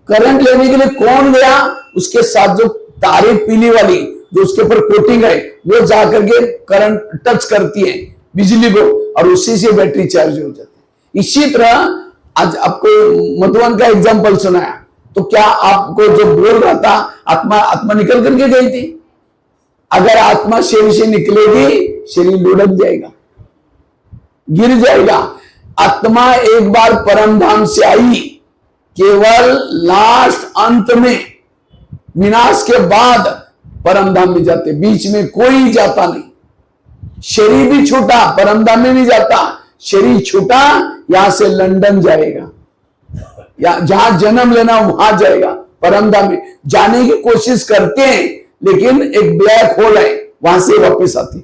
S1: करंट लेने के लिए कौन गया? उसके साथ जो तारे पीली वाली जो उसके ऊपर कोटिंग है वो जाकर के करंट टच करती है बिजली को, और उसी से बैटरी चार्ज हो जाती है। इसी तरह आज आपको मधुबन का एग्जांपल सुनाया, तो क्या आपको जो बोल रहा था आत्मा निकल करके गई थी? अगर आत्मा शरीर से निकलेगी, शरीर लुढ़क जाएगा, गिर जाएगा। आत्मा एक बार परम धाम से आई, केवल लास्ट अंत में विनाश के बाद परम धाम में जाते, बीच में कोई जाता नहीं। शरीर भी छूटा, परम धाम में नहीं जाता। शरीर छूटा, यहां से लंदन जाएगा, या जहां जन्म लेना वहां जाएगा। परम धाम में जाने की कोशिश करते हैं, लेकिन एक ब्लैक होल है, वहां से वापस आते।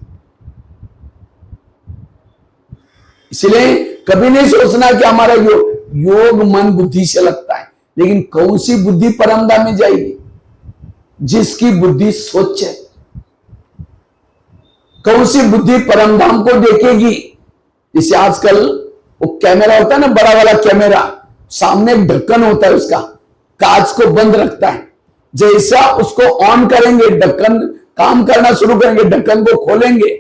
S1: इसलिए कभी नहीं सोचना कि हमारा योग मन बुद्धि से लगता है, लेकिन कौन सी बुद्धि परम धाम में जाएगी? जिसकी बुद्धि स्वच्छ है। कौन सी बुद्धि परम धाम को देखेगी? जैसे आजकल वो कैमरा होता है ना, बड़ा वाला कैमरा, सामने एक ढक्कन होता है, उसका कांच को बंद रखता है। जैसा उसको ऑन करेंगे, ढक्कन काम करना शुरू करेंगे, ढक्कन को खोलेंगे,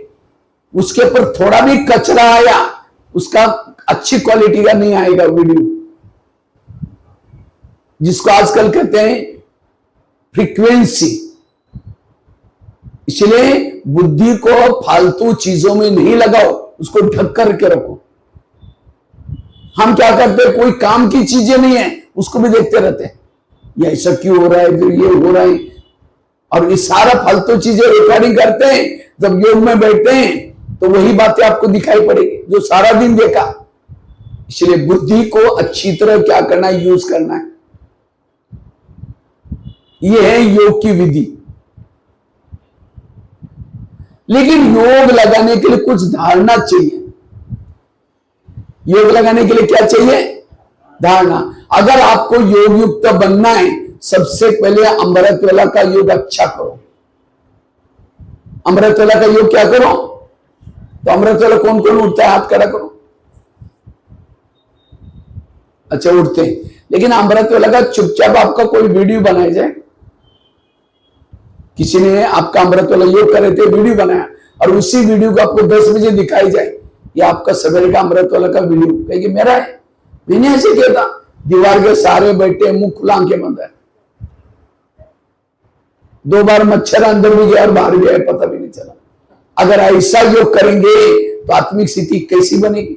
S1: उसके ऊपर थोड़ा भी कचरा आया, उसका अच्छी क्वालिटी का नहीं आएगा वीडियो, जिसको आजकल कहते हैं फ्रीक्वेंसी। इसलिए बुद्धि को फालतू चीजों में नहीं लगाओ, उसको ढक करके रखो। हम क्या करते हैं, कोई काम की चीजें नहीं है उसको भी देखते रहते हैं, ये ऐसा क्यों हो रहा है, फिर ये हो रहा है, और ये सारा फालतू चीजें रिकॉर्डिंग करते हैं। जब योग में बैठते हैं तो वही बातें आपको दिखाई पड़ेगी जो सारा दिन देखा। इसलिए बुद्धि को अच्छी तरह क्या करना है, यूज करना है। यह है योग की विधि। लेकिन योग लगाने के लिए कुछ धारणा चाहिए। योग लगाने के लिए क्या चाहिए? धारणा। अगर आपको योग युक्त बनना है, सबसे पहले अमृत वेला का योग अच्छा करो। अमृत वेला का योग क्या करो? तो अमृत वेला कौन कौन उठता है? हाथ खड़ा करो। अच्छा, उठते हैं। लेकिन अमृत वेला का चुपचाप आपका कोई वीडियो बनाया जाए। किसी ने आपका अमृत वेला योग कर रहे थे, वीडियो बनाया, और उसी वीडियो को आपको 10 बजे दिखाई जाए, ये आपका सवेरे का अमृत वेला का वीडियो, कहेंगे मेरा है। मैंने ऐसे किया था, दीवार के सारे बैठे, मुंह खुला, आंखें बंद है। 2 बार मच्छर अंदर भी गया और बाहर भी आया, पता भी नहीं चला। अगर ऐसा योग करेंगे तो आत्मिक स्थिति कैसी बनेगी?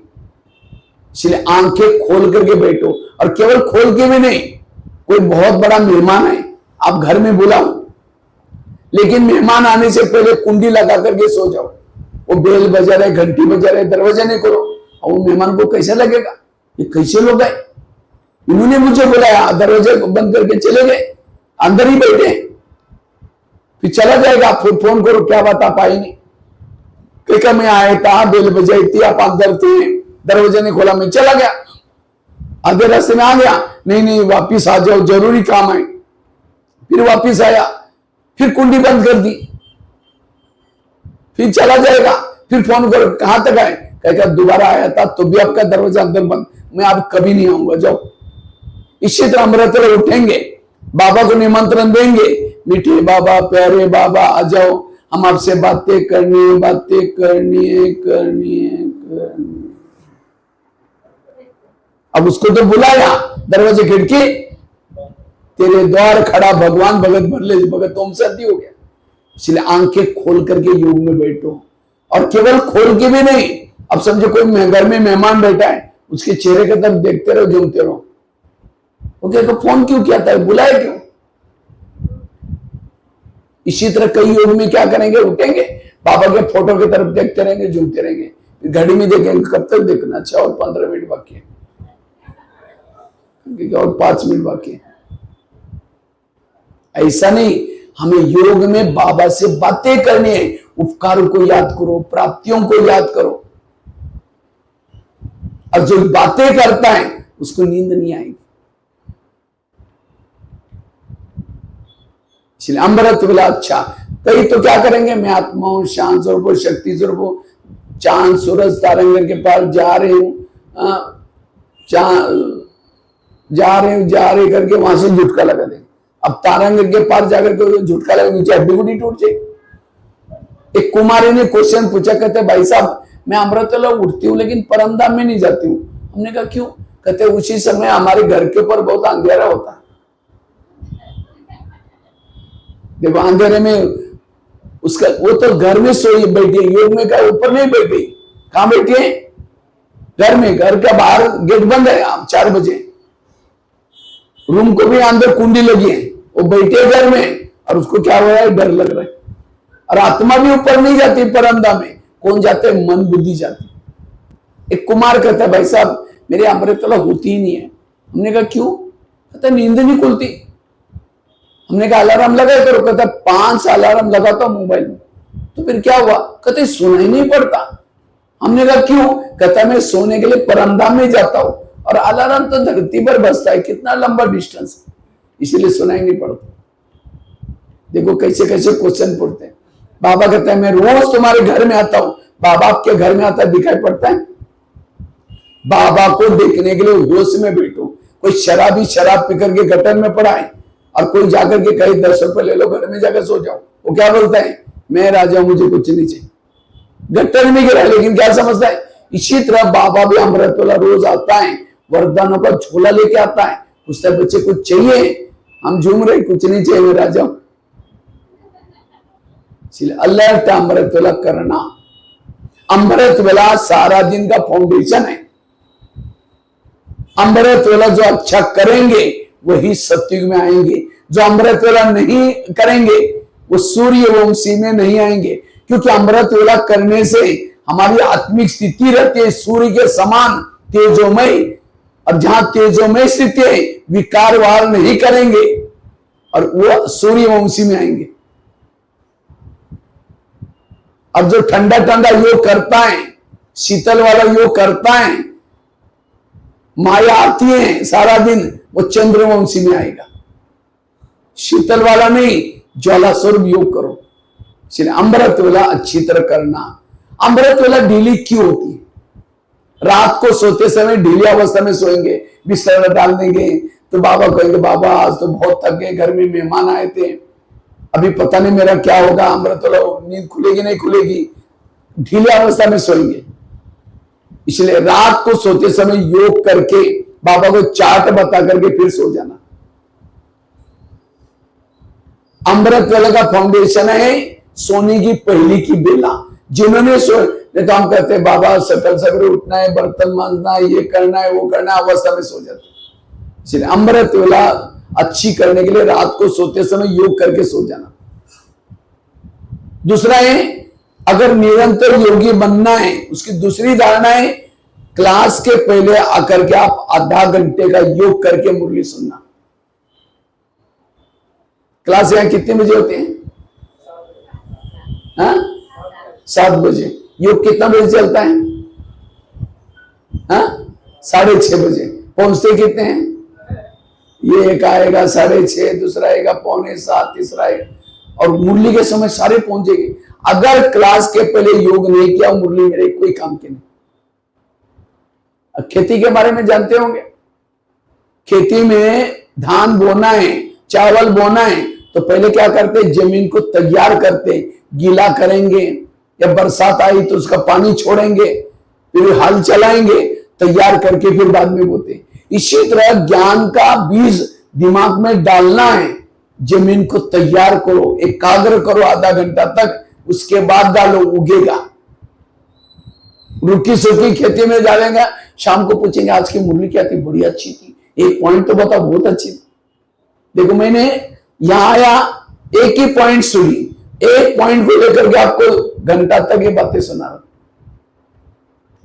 S1: इसलिए आंखें खोल करके बैठो, और केवल खोल के भी नहीं, कोई बहुत बड़ा मेहमान है, आप घर में बुलाओ, लेकिन मेहमान आने से पहले कुंडी लगा करके सो जाओ। वो बेल बजा रहे, घंटी बजा रहे, दरवाजा नहीं करो, और वो मेहमान को कैसा लगेगा, ये कैसे लोग आए, इन्होंने मुझे बुलाया, दरवाजे बंद करके चले गए, अंदर ही बैठे। फिर चला जाएगा, फिर फोन करो, क्या बात आप आई नहीं? क्या मैं आया था, बेल बजाई थी, आप अंदर थे, दरवाजा नहीं खोला, मैं चला गया, आधे रास्ते में आ गया, नहीं वापिस आ जाओ, जरूरी काम है। फिर वापिस आया, फिर कुंडी बंद कर दी, फिर चला जाएगा, फिर फोन करो, कहां तक आए? कहेगा दोबारा आया था तो भी आपका दरवाजा अंदर बंद, मैं अब कभी नहीं आऊंगा, जाओ। इसी तरह अमृत वेला उठेंगे, बाबा को निमंत्रण देंगे, मीठे बाबा, प्यारे बाबा आ जाओ, हम आपसे बातें करनी है। अब उसको तो बुलाया, दरवाजे खिड़की, तेरे द्वार खड़ा भगवान, भगत भरले भगत ओम शांति हो गया। इसलिए आंखें खोल करके योग में बैठो, और केवल खोल के भी नहीं। अब समझो कोई घर में मेहमान बैठा है, उसके चेहरे की तरफ देखते रहो, झूमते रहो। ओके, तो फोन क्यों किया था, बुलाए क्यों? इसी तरह कई योग में क्या करेंगे, उठेंगे, बाबा के फोटो की तरफ देखते रहेंगे, झूमते रहेंगे, घड़ी में देखेंगे, कब तक देखना? अच्छा, और 15 मिनट बाकी है, और 5 मिनट बाकी है। ऐसा नहीं, हमें योग में बाबा से बातें करनी है। उपकारों को याद करो, प्राप्तियों को याद करो, और जो बातें करता है उसको नींद नहीं आएगी। इसलिए अमृत वेला अच्छा। कई तो क्या करेंगे, मैं आत्मा हूं, शांत स्वरूप हूं, शक्ति स्वरूप हूं, चांद सूरज तारंगर के पास जा रहे हूं, जा रहे करके वहां से झुटका लगा देंगे। अब तारंगर के पास जाकर के झुटका लगा, नीचे हड्डी गुड्डी टूट जाएगी। एक कुमारी ने क्वेश्चन पूछा, कहते भाई साहब मैं अमृत वेला उठती हूँ लेकिन परमधाम में नहीं जाती हूँ। हमने कहा क्यों? कहते उसी समय हमारे घर के ऊपर बहुत अंधेरा होता है। देखो अंधेरे में उसका, वो तो घर में सोई बैठी, योग में का ऊपर नहीं बैठी, कहां बैठी है? घर में। घर का बाहर गेट बंद है 4 बजे, रूम को भी अंदर कुंडी लगी है, वो बैठे घर में और उसको क्या हो रहा है, डर लग रहा है। और आत्मा भी ऊपर नहीं जाती परमधाम में, कौन जाते? मन बुद्धि जाती। एक कुमार कहता है भाई साहब मेरे अमृत वेला होती ही नहीं है। हमने कहा क्यों? कहता नींद नहीं खुलती। हमने कहा अलार्म लगाए करो। कहता 5 अलार्म लगाता हूं मोबाइल में। तो फिर क्या हुआ? कहते सुनाई नहीं पड़ता। हमने कहा क्यों? कहता मैं सोने के लिए परमधाम में जाता हूं और अलार्म तो धरती पर बजता है, कितना लंबा डिस्टेंस, इसीलिए सुनाई नहीं पड़ता। देखो कैसे कैसे क्वेश्चन पूछते हैं। बाबा कहता है मैं रोज तुम्हारे घर में आता हूं। बाबा आपके घर में आता है, दिखाई पड़ता है? बाबा को देखने के लिए होश में बैठो। कोई शराबी शराब पीकर के गटर में पड़ा है और कोई जाकर के कहे 10 रुपए ले लो, घर में जाकर सो जाओ, वो क्या बोलता है? मैं राजा हूं, मुझे कुछ नहीं चाहिए। गटर में गिरा है लेकिन क्या समझता है? इसी तरह बाबा भी अमृत वेला रोज आता है, वरदानों का झोला लेके आता है, पूछता है बच्चे कुछ चाहिए? हम झूम रहे, कुछ नहीं चाहिए, मैं राजा हूं। इसलिए अल्लाह का अमृत वेला करना। अमृत वेला सारा दिन का फाउंडेशन है। अमृत वेला जो अच्छा करेंगे वही सतयुग में आएंगे, जो अमृत वेला नहीं करेंगे वो सूर्यवंशी में नहीं आएंगे। क्योंकि अमृत वेला करने से हमारी आत्मिक स्थिति रहती है सूर्य के समान तेजोमय, और जहां तेजोमय स्थिति है विकार वार नहीं करेंगे और वो सूर्यवंशी में आएंगे। अब जो ठंडा ठंडा योग करता है, शीतल वाला योग करता है, माया आती है सारा दिन, वो चंद्रवंशी में आएगा। शीतल वाला नहीं, ज्वाला स्वरूप योग करो। इसलिए अमृत वेला अच्छी तरह करना। अमृत वेला ढीली क्यों होती है? रात को सोते समय ढीली अवस्था में सोएंगे, बिस्तर डाल देंगे तो बाबा कहेंगे बाबा आज तो बहुत थक गए, घर में मेहमान आए थे, अभी पता नहीं मेरा क्या होगा, अमृत वेला नींद खुलेगी नहीं खुलेगी, ढीली अवस्था में सोएंगे। इसलिए रात को सोते समय योग करके बाबा को चार्ट बता करके फिर सो जाना। अमृत वेला का फाउंडेशन है सोने की पहली की बेला। जिन्होंने नहीं तो हम कहते हैं बाबा सकल सवेरे उठना है, बर्तन मांजना है, ये करना है वो करना है, अवस्था में सो जाते। इसलिए अमृत वेला अच्छी करने के लिए रात को सोते समय योग करके सो जाना। दूसरा है अगर निरंतर योगी बनना है, उसकी दूसरी धारणा है क्लास के पहले आकर के आप आधा घंटे का योग करके मुरली सुनना। क्लास यहां कितने बजे होते हैं? 7 बजे। योग कितना बजे चलता है? 6:30 बजे। पहुंचते कितने हैं? ये एक आएगा 6:30, दूसरा आएगा 6:45, तीसरा आएगा, और मुरली के समय सारे पहुंचेंगे। अगर क्लास के पहले योग नहीं किया मुरली मेरे कोई काम के नहीं। खेती के बारे में जानते होंगे, खेती में धान बोना है, चावल बोना है तो पहले क्या करते? जमीन को तैयार करते, गीला करेंगे, या बरसात आई तो उसका पानी छोड़ेंगे, फिर हल चलाएंगे, तैयार करके फिर बाद में बोते। इसी तरह ज्ञान का बीज दिमाग में डालना है, जमीन को तैयार करो, एकाग्र करो आधा घंटा तक, उसके बाद डालो, उगेगा। रुकी सुखी खेती में डालेंगे, शाम को पूछेंगे आज की मुरली क्या थी? बड़ी अच्छी थी, एक पॉइंट तो बताओ, बहुत अच्छी थी। देखो मैंने यहां आया, एक ही पॉइंट सुनी, एक पॉइंट को लेकर के आपको घंटा तक ये बातें सुना रहा।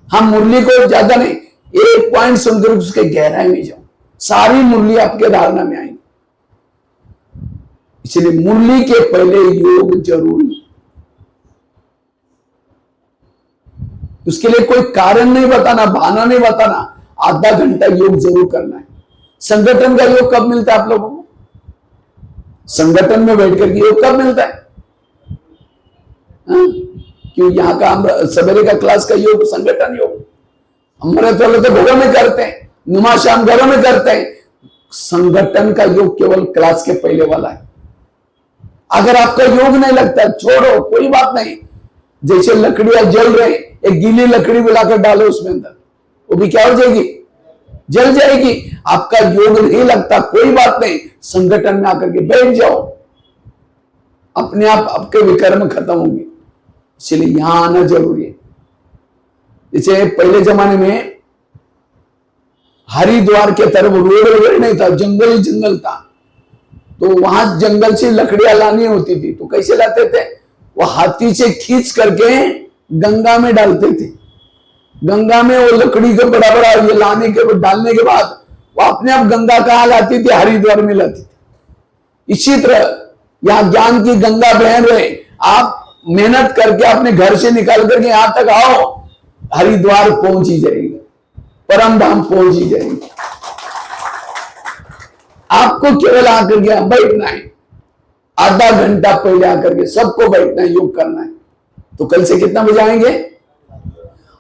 S1: हम मुरली को ज्यादा नहीं, एक पॉइंट सुनकर उसके गहराई में जाओ, सारी मुरली आपके धारणा में आएगी। इसलिए मुरली के पहले योग जरूरी। उसके लिए कोई कारण नहीं बताना, बहाना नहीं बताना, आधा घंटा योग जरूर करना है। संगठन का योग कब मिलता है आप लोगों को? संगठन में बैठ करके योग कब मिलता है? हाँ? क्यों यहाँ का सवेरे का क्लास का योग संगठन योग, अमृत वाले तो घरों में करते हैं, नुमा शाम घरों में करते हैं। संगठन का योग केवल क्लास के पहले वाला है। अगर आपका योग नहीं लगता छोड़ो, कोई बात नहीं। जैसे लकड़ियां जल रही, एक गीली लकड़ी मिलाकर डालो उसमें अंदर, वो भी क्या हो जाएगी? जल जाएगी। आपका योग नहीं लगता, कोई बात नहीं, संगठन में आकर के बैठ जाओ, अपने आप आपके विकर्म खत्म होंगे। इसलिए यहां आना जरूरी है। जैसे पहले जमाने में हरिद्वार के तरफ रोड नहीं था, जंगल ही जंगल था, तो वहां जंगल से लकड़ियां लानी होती थी, तो कैसे लाते थे? वो हाथी से खींच करके गंगा में डालते थे। गंगा में वो लकड़ी के बराबर ये लाने के डालने के बाद वो अपने आप गंगा कहाँ लाती थी? हरिद्वार में लाती थी। इसी तरह यहाँ ज्ञान की गंगा बह रहे, आप मेहनत करके अपने घर से निकाल करके यहां तक आओ, हरिद्वार पहुंच ही जाएगी, परम धाम पहुंच ही जाएगी। आपको केवल आकर के बैठना है, आधा घंटा पहले आकर के सबको बैठना है, योग करना है। तो कल से कितना बजे आएंगे?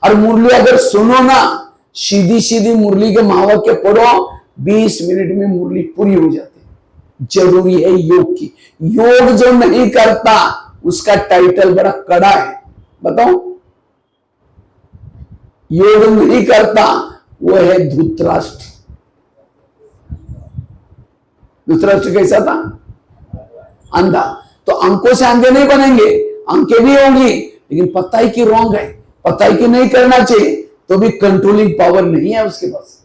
S1: और मुरली अगर सुनो ना, सीधी सीधी मुरली के महावाक्य पढ़ो, 20 मिनट में मुरली पूरी हो जाती है। जरूरी है योग की। योग जो नहीं करता उसका टाइटल बड़ा कड़ा है, बताओ। योग नहीं करता वो है धृतराष्ट्र। धृतराष्ट्र कैसा था? अंधा। तो अंकों से अंधे नहीं बनेंगे, अंकें भी होंगी, लेकिन पता ही कि रॉन्ग है, पता ही कि नहीं करना चाहिए, तो भी कंट्रोलिंग पावर नहीं है उसके पास,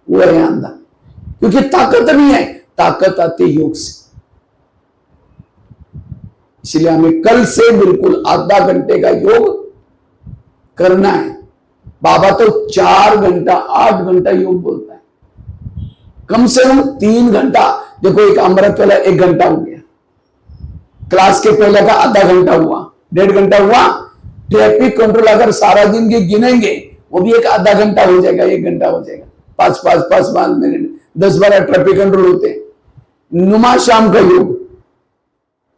S1: वो है अंधा। क्योंकि ताकत नहीं है, ताकत आती योग से। इसलिए हमें कल से बिल्कुल आधा घंटे का योग करना है। बाबा तो 4 घंटा 8 घंटा योग बोलता है, कम से कम 3 घंटा। देखो एक अमृत वाला 1 घंटा हो गया, क्लास के पहले का आधा घंटा हुआ, 1.5 घंटा हुआ। ट्रैफिक कंट्रोल अगर सारा दिन के गिनेंगे वो भी एक आधा घंटा हो जाएगा, 1 घंटा हो जाएगा। 5 मिनट 10-12 ट्रैफिक कंट्रोल होते हैं। नुमा शाम का योग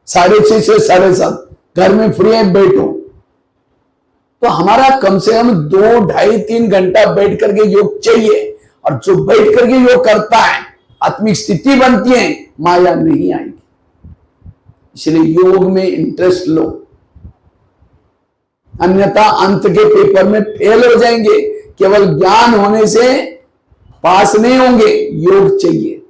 S1: 6:30 से 7:30, घर में फ्री है बैठो। तो हमारा कम से कम 2, 2.5, 3 घंटा बैठ करके योग चाहिए। और जो बैठ करके योग करता है, आत्मिक स्थिति बनती है, माया नहीं आएगी। इसलिए योग में इंटरेस्ट लो, अन्यथा अंत के पेपर में फेल हो जाएंगे। केवल ज्ञान होने से पास नहीं होंगे, योग चाहिए।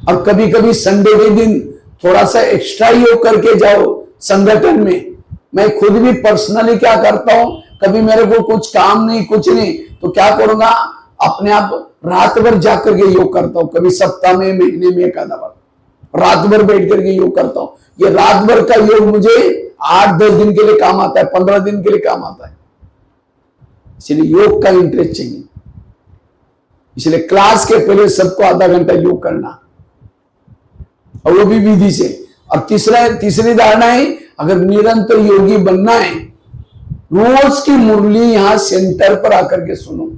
S1: और कभी कभी संडे के दिन थोड़ा सा एक्स्ट्रा योग करके जाओ संगठन में। मैं खुद भी पर्सनली क्या करता हूं, कभी मेरे को कुछ काम नहीं, कुछ नहीं, तो क्या करूंगा, अपने आप रात भर जाकर के योग करता हूं। कभी सप्ताह में, महीने में एक आधा बार रात भर बैठ करके योग करता हूं। ये रात भर का योग मुझे 8-10 दिन के लिए काम आता है, 15 दिन के लिए काम आता है। इसलिए योग का इंटरेस्ट चाहिए। इसलिए क्लास के पहले सबको आधा घंटा योग करना, और वो भी विधि से। और तीसरी धारणा है, अगर निरंतर योगी बनना है, रोज की मुरली यहां सेंटर पर आकर के सुनो।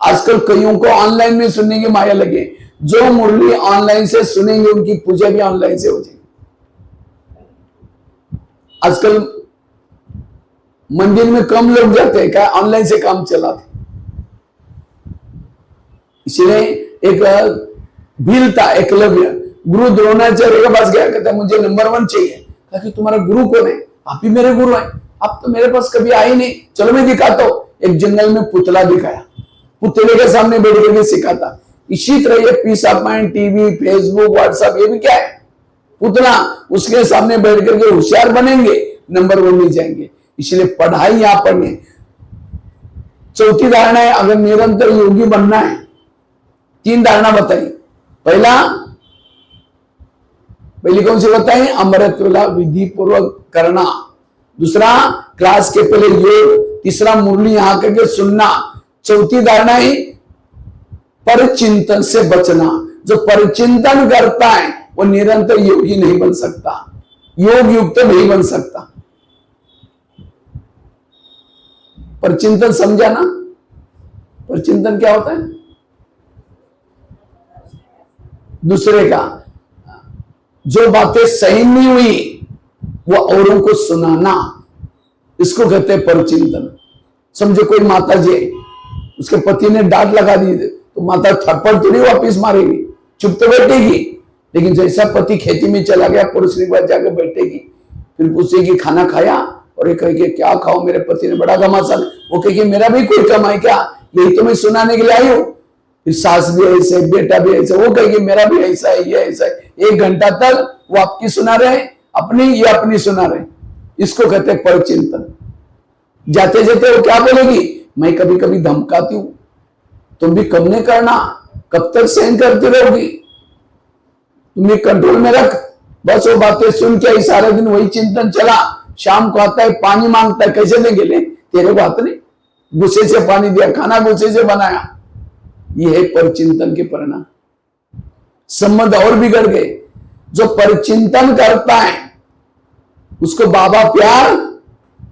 S1: आजकल कईयों को ऑनलाइन में सुनने की माया लगे, जो मुरली ऑनलाइन से सुनेंगे उनकी पूजा भी ऑनलाइन से हो जाएगी। आजकल मंदिर में कम लोग जाते हैं, क्या ऑनलाइन से काम चलाते। इसलिए एक भील था, एकलव्य, गुरु द्रोणाचार्य के पास गया, कहता मुझे नंबर 1 चाहिए। कहा कि तुम्हारा गुरु कौन है? आप ही मेरे गुरु हैं, आप तो मेरे पास कभी आए नहीं, चलो मैं दिखाता हूं। एक जंगल में पुतला दिखाया, पुतले के सामने बैठ करके सिखाता। इसी तरह ये peace of mind, TV, Facebook, WhatsApp, ये भी क्या है? पुतला। उसके सामने बैठ करके होशियार बनेंगे, नंबर 1 नहीं जाएंगे। इसलिए पढ़ाई यहां पढ़ने। चौथी धारणा है, अगर निरंतर योगी बनना है, 3 धारणा बताई। पहली कौन सी बताई? अमृत वेला विधि पूर्वक करना। दूसरा, क्लास के पहले योग। तीसरा, मुरली यहां करके सुनना। चौथी धारणा है परचिंतन से बचना। जो परचिंतन करता है वो निरंतर योगी नहीं बन सकता, योग युक्त नहीं बन सकता। परचिंतन समझा ना? परचिंतन क्या होता है? दूसरे का, जो बातें सही नहीं हुई वो औरों को सुनाना, इसको कहते हैं परचिंतन। समझो कोई माता जी है, उसके पति ने डांट लगा दी तो माता थप्पड़ थोड़ी वापिस मारेगी, चुप तो बैठेगी। लेकिन जैसा पति खेती में चला गया, पुरुष के पास जाकर बैठेगी, फिर पूछेगी खाना खाया, और ये कहेगी क्या खाओ, मेरे पति ने बड़ा घमासान। वो कहेगी मेरा भी कोई कमाई क्या, यही तो मैं सुनाने के लिए आई हूँ। फिर सास भी ऐसे, बेटा भी ऐसे, वो कहेगी मेरा भी ऐसा है, ये ऐसा है। 1 घंटा तक वो आपकी सुना रहे, अपनी ये अपनी सुना रहे। इसको कहते हैं परचिंतन। जाते जाते वो क्या बोलेगी, मैं कभी कभी धमकाती हूं, तुम भी कम नहीं करना, कब तक सहन करती रहोगी, तुम्हें कंट्रोल में रख। बस वो बातें सुन के सारा दिन वही चिंतन चला। शाम को आता है पानी मांगता है, कैसे देंगे, ले तेरे बात नहीं, गुस्से से पानी दिया, खाना गुस्से से बनाया। ये है परचिंतन के परिणाम। संबंध और बिगड़ गए। जो परचिंतन करता है उसको बाबा प्यार,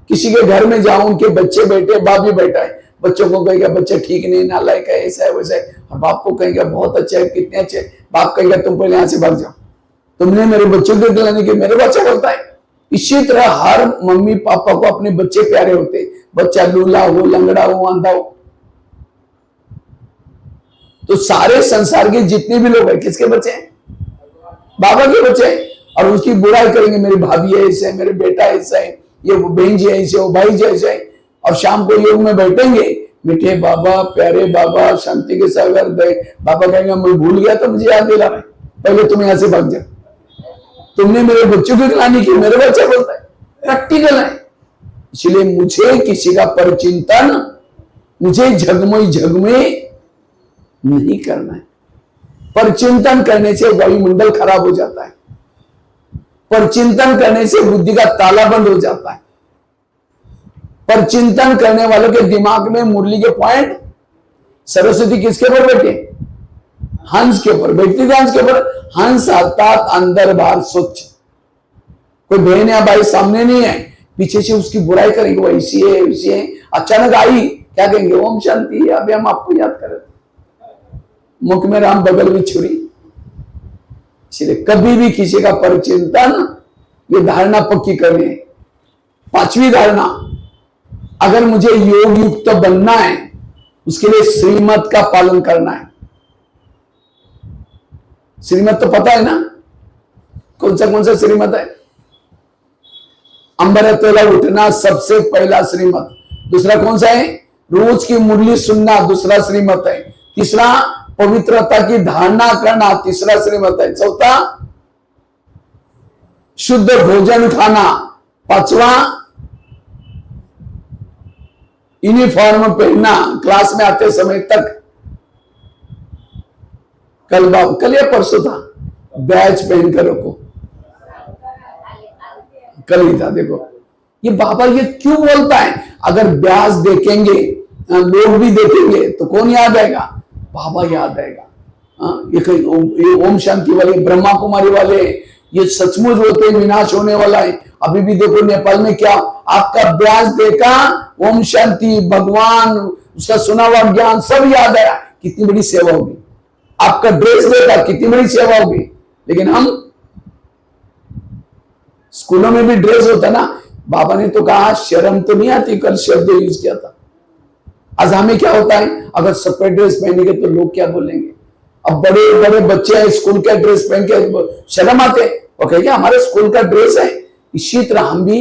S1: किसी के घर में जाओ, उनके बच्चे बैठे, बाप भी बैठा है, बच्चों को कहेगा बच्चा ठीक नहीं, नालायक है, ऐसा है वैसा है, और बाप को कहेगा बहुत अच्छा है, कितने अच्छे। बाप कहेगा तुम पहले यहां से भाग जाओ, तुमने मेरे बच्चों को दिलाने के, मेरे बच्चा बोलता है। इसी तरह हर मम्मी पापा को अपने बच्चे प्यारे होते, बच्चा लूला हो, लंगड़ा हो, अंधा हो। तो सारे संसार के जितने भी लोग हैं किसके बच्चे हैं, बाबा के बच्चे हैं। और उसकी बुराई करेंगे, मेरी भाभी ऐसे है, मेरे बेटा ऐसा है, ये बहन जी ऐसे, वो भाई जी ऐसे है। और शाम को योग में बैठेंगे, मीठे बाबा, प्यारे बाबा, शांति के सागर दे। बाबा कहेंगे मैं भूल गया तो मुझे याद दिला रहे, पहले तुम यहां से भाग जाओ, तुमने मेरे बच्चों की गिलानी की, मेरे बच्चा बोलता है। प्रैक्टिकल है। इसलिए मुझे किसी का परचिंतन, मुझे झगमई नहीं करना है। परचिंतन करने से वायुमंडल खराब हो जाता है, परचिंतन करने से बुद्धि का ताला बंद हो जाता है। परचिंतन करने वालों के दिमाग में मुरली के पॉइंट, सरस्वती किसके ऊपर बैठे, हंस के ऊपर बैठती थी, हंस के ऊपर। हंस अर्थात अंदर बाहर स्वच्छ। कोई बहन या भाई सामने नहीं है, पीछे से उसकी बुराई करेंगे, वो ऐसी है वैसी है। अचानक आई, क्या कहेंगे, ओम शांति, अभी हम आपको याद करें, मुख में राम बगल में छुरी। इसलिए कभी भी किसी का परचिंतन, ये धारणा पक्की करनी है। 5वीं धारणा, अगर मुझे योग युक्त बनना है उसके लिए श्रीमत का पालन करना है। श्रीमत तो पता है ना, कौन सा श्रीमत है। अमृत वेला उठना सबसे पहला श्रीमत। दूसरा कौन सा है, रोज की मुरली सुनना, दूसरा श्रीमत है। तीसरा पवित्रता की धारणा करना, तीसरा श्रीमत है। चौथा शुद्ध भोजन खाना, 5वां यूनिफॉर्म पहनना क्लास में आते समय तक। कल या परसों था, बैच पहन कर रखो, कल ही था। देखो ये बाबा ये क्यों बोलता है, अगर ब्याज देखेंगे, लोग भी देखेंगे तो कौन याद आएगा, बाबा याद आएगा। ये ओम शांति वाले, ब्रह्मा कुमारी वाले, ये सचमुच होते विनाश होने वाला है। अभी भी देखो नेपाल में क्या, आपका ब्याज देखा, ओम शांति, भगवान, उसका सुना हुआ ज्ञान सब याद आया, कितनी बड़ी सेवा होगी। आपका ड्रेस देखा, कितनी बड़ी सेवा होगी। लेकिन हम स्कूलों में भी ड्रेस होता ना, बाबा ने तो कहा शर्म तो नहीं आती, कल शब्द यूज किया था। आज हमें क्या होता है, अगर सफेद ड्रेस पहनेंगे तो लोग क्या बोलेंगे। अब बड़े बड़े बच्चे हैं, स्कूल का ड्रेस पहन के शर्म आते, वो कहेंगे हमारे स्कूल का ड्रेस है। इसी तरह हम भी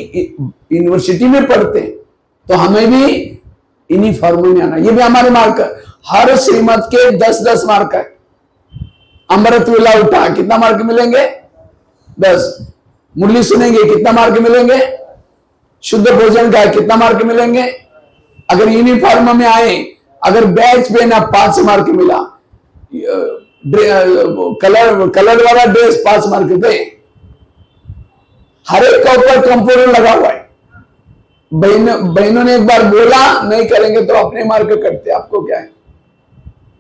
S1: यूनिवर्सिटी में पढ़ते हैं तो हमें भी यूनिफॉर्म में आना, ये भी हमारे मार्क है। हर श्रीमत के 10-10 मार्क है। अमृत वेला उठा, कितना मार्क मिलेंगे, 10। मुरली सुनेंगे, कितना मार्क मिलेंगे। शुद्ध भोजन का कितना मार्क मिलेंगे। अगर यूनिफॉर्म में आए, अगर बैच पहना 5 मार्क मिला। कलर वाला ड्रेस 5 मार्क दे। हर एक का ऊपर कंप्यूटर लगा हुआ है। बहनों ने एक बार बोला नहीं करेंगे तो अपने मार्क करते, आपको क्या है।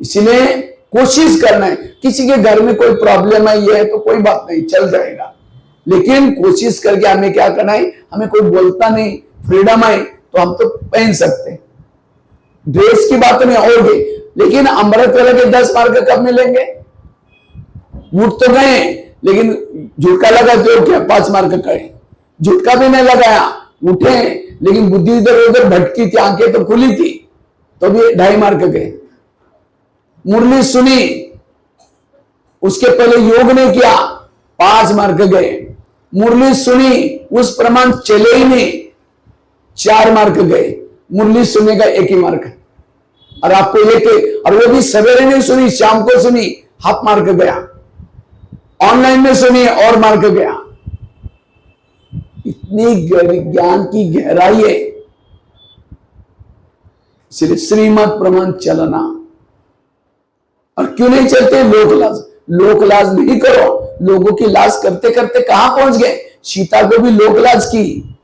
S1: इसलिए कोशिश करना है। किसी के घर में कोई प्रॉब्लम है, ये है तो कोई बात नहीं, चल जाएगा। लेकिन कोशिश करके हमें क्या करना है, हमें कोई बोलता नहीं, फ्रीडम है तो हम तो पहन सकते हैं। ड्रेस की बात नहीं और भी। लेकिन अमृत वेला के 10 मार्क कब मिलेंगे, उठ तो गए, लेकिन झुटका लगाते हो क्या 5 मार्क का है? झुटका भी नहीं लगाया, उठे, लेकिन बुद्धि इधर उधर भटकी थी, आंखें तो खुली थी, तो भी 2.5 मार्क गए। मुरली सुनी, उसके पहले योग नहीं किया, 5 मार्क गए। मुरली सुनी, उस प्रमाण चले ही नहीं, 4 मार्क गए। मुरली सुनने का 1 ही मार्क है, और आपको और वो भी सवेरे नहीं सुनी, शाम को सुनी, हाफ मार्क गया। ऑनलाइन में सुनी और मार्क गया। इतनी ज्ञान की गहराई है, इसलिए श्रीमत प्रमाण चलना। और क्यों नहीं चलते? लोकलाज। लोकलाज नहीं करो। लोगों की लाज करते करते कहां पहुंच गए? सीता को भी लोकलाज की,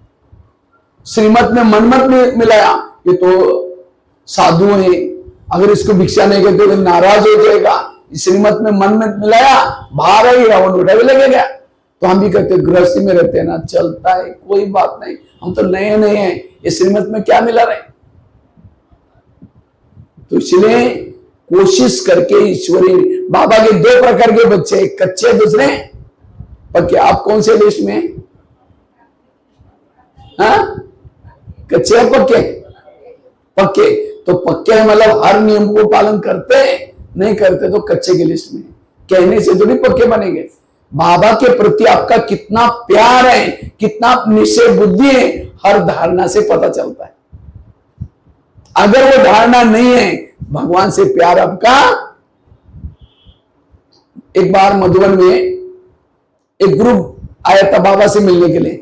S1: श्रीमत में मनमत में मिलाया, ये तो साधु है, अगर इसको भिक्षा नहीं करते तो नाराज हो जाएगा। श्रीमत में मनमत मिलाया, बाहर ही रावण उठा भी लगे गया। तो हम भी कहते गृहस्थी में रहते हैं ना, चलता है, कोई बात नहीं, हम तो नए नए हैं, ये श्रीमत में क्या मिला रहे। तो इसलिए कोशिश करके ईश्वरी। बाबा के 2 प्रकार के बच्चे, एक कच्चे, दूसरे पक्के। आप कौन से देश में? हाँ, कच्चे या पक्के? पक्के। तो पक्के मतलब हर नियम को पालन करते, नहीं करते तो कच्चे की लिस्ट में। कहने से थोड़ी पक्के बनेंगे। बाबा के प्रति आपका कितना प्यार है, कितना निश्चय बुद्धि है, हर धारणा से पता चलता है। अगर वो धारणा नहीं है, भगवान से प्यार आपका। एक बार मधुबन में एक ग्रुप आया था बाबा से मिलने के लिए,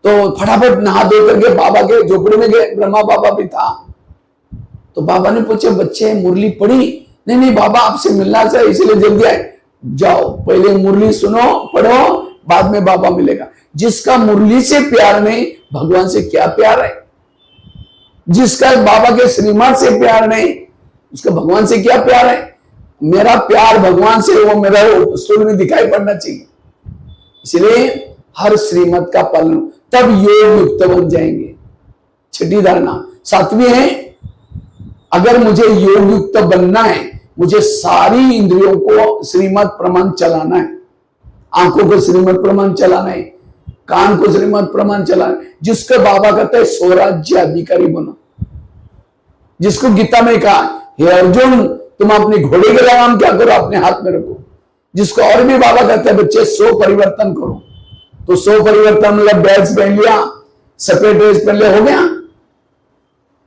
S1: तो फटाफट नहा धो करके बाबा के झोपड़ी में गए। ब्रह्मा बाबा भी था। तो बाबा ने पूछे, बच्चे मुरली पढ़ी? नहीं नहीं बाबा, आपसे मिलना चाहिए, इसलिए जल्दी आए। जाओ, पहले मुरली सुनो, पढ़ो, बाद में बाबा मिलेगा। जिसका मुरली से प्यार नहीं, भगवान से क्या प्यार है? जिसका बाबा के श्रीमत से प्यार नहीं, उसका भगवान से क्या प्यार है? मेरा प्यार भगवान से, वो मेरा स्कूल में दिखाई पड़ना चाहिए। इसलिए हर श्रीमत का पालन, तब योग युक्त बन जाएंगे। 6ठी धारणा। 7वीं है, अगर मुझे योग युक्त बनना है, मुझे सारी इंद्रियों को श्रीमत प्रमाण चलाना है। आंखों को श्रीमत प्रमाण चलाना है, कान को श्रीमत प्रमाण चलाना है। जिसको बाबा कहते हैं स्वराज्य अधिकारी बनो। जिसको गीता में कहा, हे अर्जुन, तुम अपने घोड़े के लगाम क्या करो, अपने हाथ में रखो। जिसको और भी बाबा कहते हैं, बच्चे 100 परिवर्तन करो। तो 100 परिवर्तन मतलब बैच पहन लिया, सफेद ड्रेस पहन लिया, हो गया।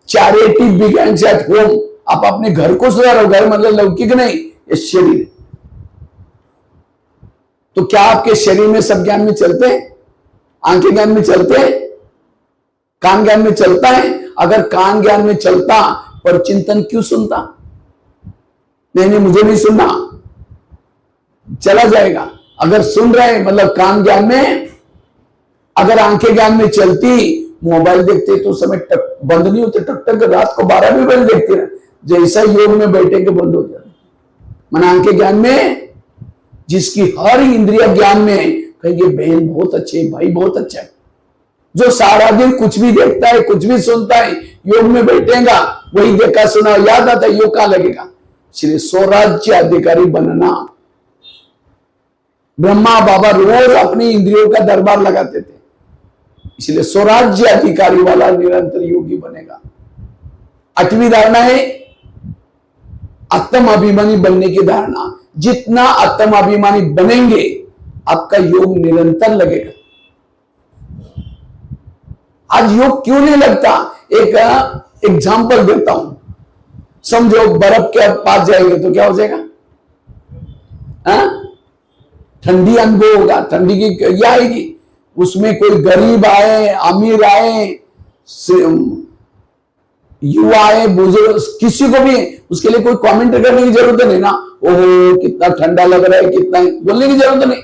S1: Charity begins at home. आप अपने घर को सुधारो। घर मतलब लौकिक नहीं, ये शरीर। तो क्या आपके शरीर में सब ज्ञान में चलते हैं? आंखें ज्ञान में चलते हैं? कान ज्ञान में चलता है? अगर कान ज्ञान में चलता, पर चिंतन क्यों सुनता? नहीं नहीं, मुझे नहीं सुनना, चला जाएगा। अगर सुन रहे मतलब कान ज्ञान में, अगर आंखें ज्ञान में चलती, मोबाइल देखते तो समय टक बंद नहीं होते, टक टक रात को 12 भी बजे देखते रहे। जैसा योग में बैठेंगे बंद हो जाए। मन आंखें ज्ञान में, जिसकी हर इंद्रिय ज्ञान में, कहेंगे बहन बहुत अच्छे, भाई बहुत अच्छा है। जो सारा दिन कुछ भी देखता है, कुछ भी सुनता है, योग में बैठेगा, वही देखा सुना याद आता है, योग कहां लगेगा? इसलिए स्वराज्य अधिकारी बनना। ब्रह्मा बाबा रोज अपनी इंद्रियों का दरबार लगाते थे, इसलिए स्वराज्य अधिकारी वाला निरंतर योगी बनेगा। 8वीं धारणा है आत्म अभिमानी बनने की धारणा। जितना आत्म अभिमानी बनेंगे, आपका योग निरंतर लगेगा। आज योग क्यों नहीं लगता? एक एग्जांपल देता हूं। समझो बर्फ के पास जाएंगे तो क्या हो जाएगा? ठंडी अनुभव होगा। ठंडी की क्या आएगी? उसमें कोई गरीब आए, अमीर आए, युवा आए, बुजुर्ग, किसी को भी उसके लिए कोई कमेंट करने की जरूरत नहीं ना। ओहो कितना ठंडा लग रहा है, कितना, बोलने की जरूरत नहीं।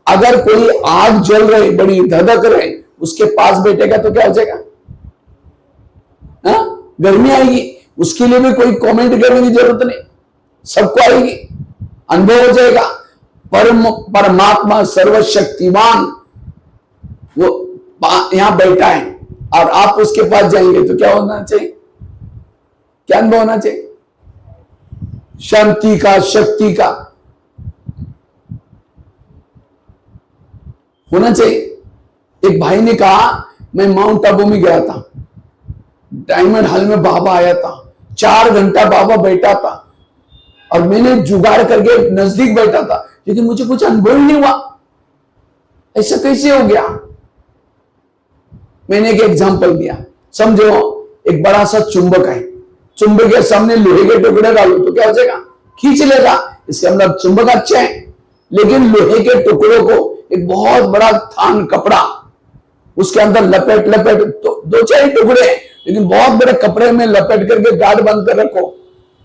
S1: अगर कोई आग जल रही, बड़ी धधक रही, उसके पास बैठेगा तो क्या हो जाएगा? गर्मी आएगी। उसके लिए भी कोई कमेंट करने की जरूरत नहीं, सबको आएगी, अनुभव हो जाएगा। परमात्मा सर्वशक्तिमान वो यहां बैठा है और आप उसके पास जाएंगे तो क्या होना चाहिए? क्या अनुभव होना चाहिए? शांति का, शक्ति का। होना चाहिए। एक भाई ने कहा मैं माउंट आबू में गया था, डायमंड हॉल में बाबा आया था, 4 घंटा बाबा बैठा था और मैंने जुगाड़ करके नजदीक बैठा था, लेकिन मुझे कुछ अनुभव नहीं हुआ। ऐसा कैसे हो गया? मैंने एक एग्जांपल दिया। समझो एक बड़ा सा चुंबक है, चुंबक के सामने लोहे के टुकड़े डालो तो क्या हो जाएगा? खींच लेगा। इसके मतलब चुंबक अच्छा है, लेकिन लोहे के टुकड़ों को एक बहुत बड़ा थान कपड़ा उसके अंदर लपेट लपेट तो 2-4 टुकड़े, लेकिन बहुत बड़े कपड़े में लपेट करके गार्ड बंद कर रखो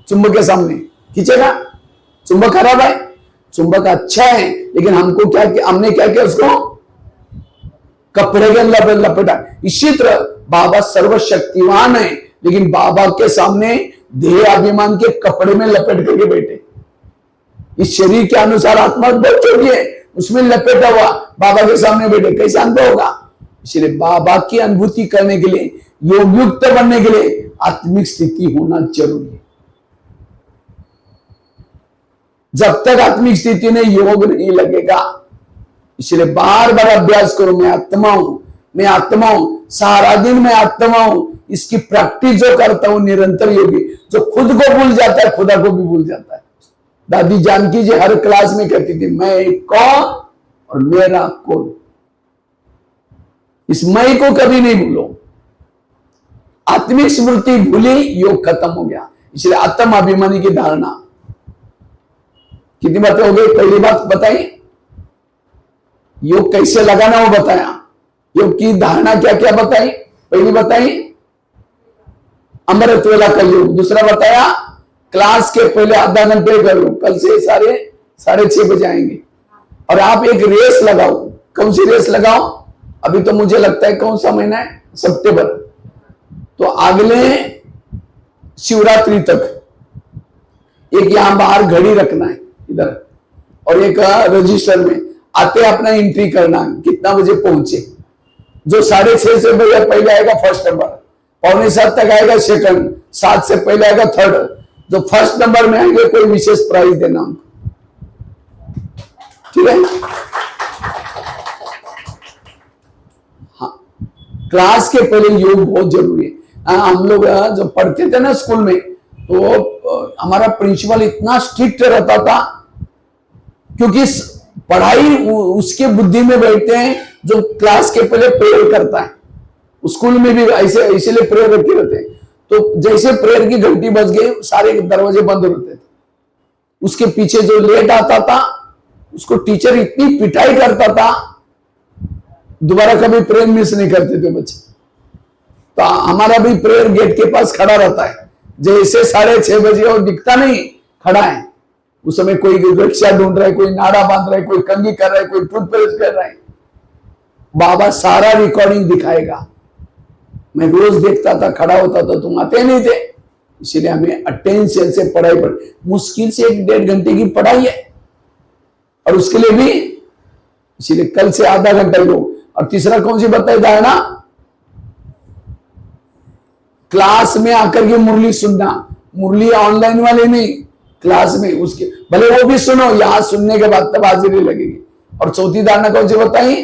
S1: चुंबक के सामने, खींचेगा? चुंबक खराब है? चुंबक अच्छा है, लेकिन हमको क्या किया? हमने क्या किया? उसको कपड़े के अंदर लपेटा। इसी तरह बाबा सर्वशक्तिवान है, लेकिन बाबा के सामने देह अभिमान के कपड़े में लपेट करके बैठे। इस शरीर के अनुसार आत्मा बहुत छोटी है, उसमें लपेटा हुआ बाबा के सामने बैठे, कैसे अनुभव होगा? इसलिए बाबा की अनुभूति करने के लिए, योग युक्त बनने के लिए आत्मिक स्थिति होना जरूरी है। जब तक आत्मिक स्थिति में योग नहीं लगेगा, इसलिए बार बार अभ्यास करो, मैं आत्मा हूं, मैं आत्मा हूं, सारा दिन मैं आत्मा हूं। इसकी प्रैक्टिस जो करता हूं निरंतर योगी, जो खुद को भूल जाता है खुदा को भी भूल जाता है। दादी जानकी जी हर क्लास में कहती थी, मैं कौन और मेरा कौन। इस मैं को कभी नहीं भूलो। आत्मिक स्मृति भूली, योग खत्म हो गया। इसलिए आत्म अभिमानी की धारणा। कितनी बातें हो गई? पहली बात बताई, योग कैसे लगाना वो बताया। योग की धारणा क्या क्या बताई? पहली बताई अमृत वेला का योग। दूसरा बताया क्लास के पहले आधा घंटे करो, कल से 6:30 बजे आएंगे। और आप एक रेस लगाओ। कौन सी रेस लगाओ? अभी तो मुझे लगता है कौन सा महीना है? सितंबर। तो अगले शिवरात्रि तक एक यहां बाहर घड़ी रखना है इधर, और एक रजिस्टर में आते अपना एंट्री करना, कितना बजे पहुंचे। जो 6:30 से पहले आएगा फर्स्ट नंबर, 6:45 तक आएगा सेकंड, 7 से पहले आएगा थर्ड। जो फर्स्ट नंबर में आएंगे कोई विशेष प्राइज देना हमको, ठीक है? हाँ, क्लास के पहले योग बहुत जरूरी है। हम लोग जब पढ़ते थे ना स्कूल में, तो हमारा प्रिंसिपल इतना स्ट्रिक्ट रहता था, क्योंकि पढ़ाई उसके बुद्धि में बैठते हैं जो क्लास के पहले प्रेयर करता है। स्कूल में भी ऐसे इसीलिए प्रेयर रखे रहते हैं। तो जैसे प्रेयर की घंटी बज गई, सारे दरवाजे बंद होते थे। उसके पीछे जो लेट आता था उसको टीचर इतनी पिटाई करता था, दोबारा कभी प्रेयर मिस नहीं करते थे बच्चे। तो हमारा भी प्रेयर गेट के पास खड़ा रहता है। जैसे 6:30 बजे और दिखता नहीं खड़ा है, उस समय कोई रिक्शा ढूंढ रहा है, कोई नाड़ा बांध रहा है, कोई कंघी कर रहा है, कोई टूथपेस्ट कर रहा है। बाबा सारा रिकॉर्डिंग दिखाएगा। मैं रोज देखता था, खड़ा होता था, तुम आते नहीं थे। इसीलिए हमें अटेंशन से पढ़ाई पर, मुश्किल से 1-1.5 घंटे की पढ़ाई है, और उसके लिए भी इसीलिए कल से आधा घंटा योग। और तीसरा कौन सी बताई धारणा? क्लास में आकर के मुरली सुनना। मुरली ऑनलाइन वाले नहीं, क्लास में उसके भले वो भी सुनो, यहां सुनने के बाद तब हाजिरी लगेगी। और चौथी धारणा कौन सी बताई?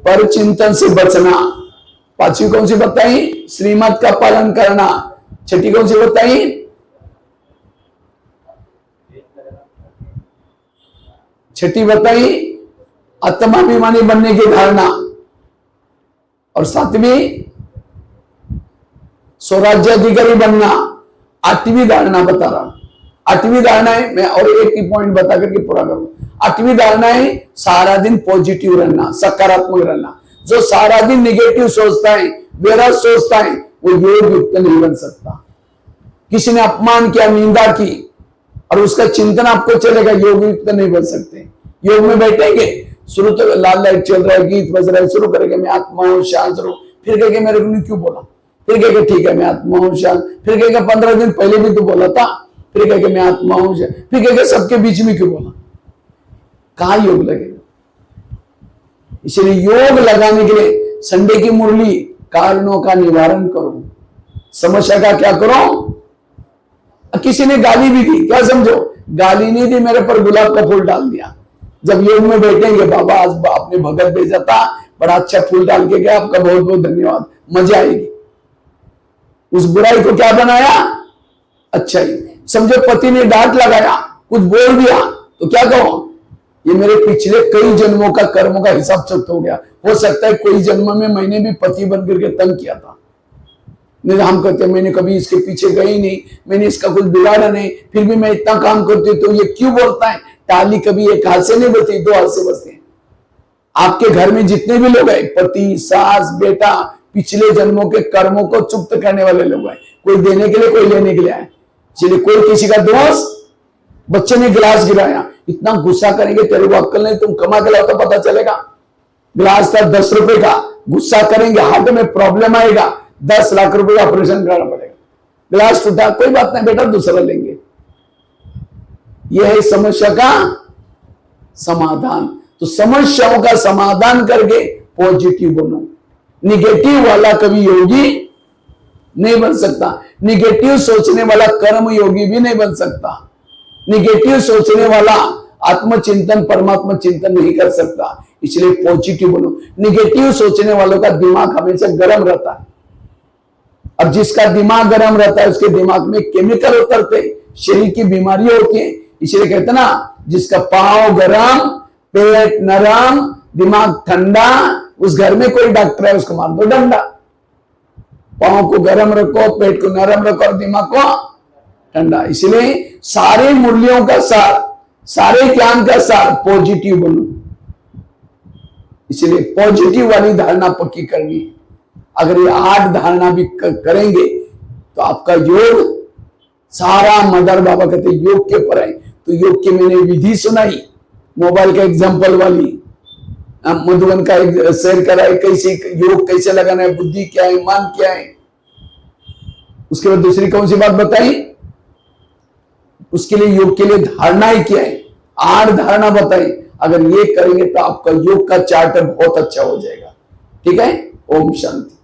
S1: पर चिंतन से बचना। 5वीं कौन सी बताई? श्रीमत का पालन करना। 6ठी कौन सी बताई? छठी बताई आत्माभिमानी बनने की धारणा। और 7वीं स्वराज्य अधिकारी बनना। 8वीं धारणा बता रहा हूं। 8वीं धारणा है, मैं और एक ही पॉइंट बता करके पूरा करूं। 8वीं धारणा है सारा दिन पॉजिटिव रहना, सकारात्मक रहना। जो सारा दिन निगेटिव सोचता है, बेरा सोचता है, वो योग युक्त नहीं बन सकता। किसी ने अपमान किया, निंदा की, और उसका चिंतन आपको चलेगा, योग युक्त नहीं बन सकते। योग में बैठेंगे, शुरू तो लाल लाइट चल रहा है, गीत बज रहा है, शुरू करेंगे मैं आत्मा हूं, शांत रहूं, फिर कहेंगे मेरे को क्यों बोला, फिर कहेंगे ठीक है मैं आत्मा हूं शांत, फिर कहेंगे 15 दिन पहले भी तो बोला था, फिर कहेंगे मैं आत्मा हूं, फिर कहेंगे सबके बीच में क्यों बोला। कहां योग लगेगा? इसलिए योग लगाने के लिए संडे की मुरली, कारणों का निवारण करो, समस्या का क्या करो। किसी ने गाली भी दी, क्या समझो, गाली नहीं दी, मेरे पर गुलाब का फूल डाल दिया, जब योग में बैठेंगे, बाबा आज आपने भगत भेजा था, बड़ा अच्छा फूल डाल के गया, आपका बहुत बहुत धन्यवाद, मजा आएगी। उस बुराई को क्या बनाया? अच्छा ही। समझो पति ने डांट लगाया, कुछ बोल दिया, तो क्या कहो? ये मेरे पिछले कई जन्मों का कर्मों का हिसाब चुकता हो गया। हो सकता है कोई जन्म में मैंने भी पति बन करके तंग किया था। नहीं, हम कहते मैंने कभी इसके पीछे गई नहीं, मैंने इसका कुछ बिगाड़ा नहीं, फिर भी मैं इतना काम करती हूँ, तो ये क्यों बोलता है? ताली कभी एक हाथ से नहीं बजती, दो हाथ से बजती है। आपके घर में जितने भी लोग हैं, पति, सास, बेटा, पिछले जन्मों के कर्मों को चुप्त करने वाले लोग हैं। कोई देने के लिए, कोई लेने के लिए आए। इसलिए कोई किसी का दोस्त, बच्चे ने गिलास गिराया, इतना गुस्सा करेंगे, तेरे को अक्ल नहीं, तुम कमा के लाओ तो पता चलेगा। गिलास था 10 रुपए का, गुस्सा करेंगे, हाथ में प्रॉब्लम आएगा, 10 लाख रुपए का ऑपरेशन कराना पड़ेगा। गिलास टूटा, कोई बात नहीं बेटा, दूसरा लेंगे। यह है समस्या का समाधान। तो समस्याओं का समाधान करके पॉजिटिव बनो। निगेटिव वाला कभी योगी नहीं बन सकता। निगेटिव सोचने वाला कर्म योगी भी नहीं बन सकता। निगेटिव सोचने वाला आत्मचिंतन, परमात्मा चिंतन नहीं कर सकता। इसलिए पॉजिटिव बनो। निगेटिव सोचने वालों का दिमाग हमेशा गर्म रहता है। अब जिसका दिमाग गर्म रहता है, उसके दिमाग में केमिकल उतरते, शरीर की बीमारियां होती हैं। इसलिए कहते ना, जिसका पांव गरम, पेट नरम, दिमाग ठंडा, उस घर में कोई डॉक्टर है, उसको मार दो डंडा। पांव को गरम रखो, पेट को नरम रखो और दिमाग को ठंडा। इसलिए सारे मूल्यों का सार, सारे ज्ञान का सार पॉजिटिव बनो। इसलिए पॉजिटिव वाली धारणा पक्की करनी है। अगर ये 8 धारणा भी करेंगे तो आपका योग सारा, मदर बाबा कहते योग के पर है। तो योग की मैंने विधि सुनाई, मोबाइल का एग्जांपल वाली, मधुबन का शेयर करा है, कैसे योग कैसे लगाना है, बुद्धि क्या है, मन क्या है। उसके बाद दूसरी कौन सी बात बताई? उसके लिए योग के लिए धारणाएं क्या है, 8 धारणा बताई। अगर ये करेंगे तो आपका योग का चार्टर बहुत अच्छा हो जाएगा। ठीक है, ओम शांति।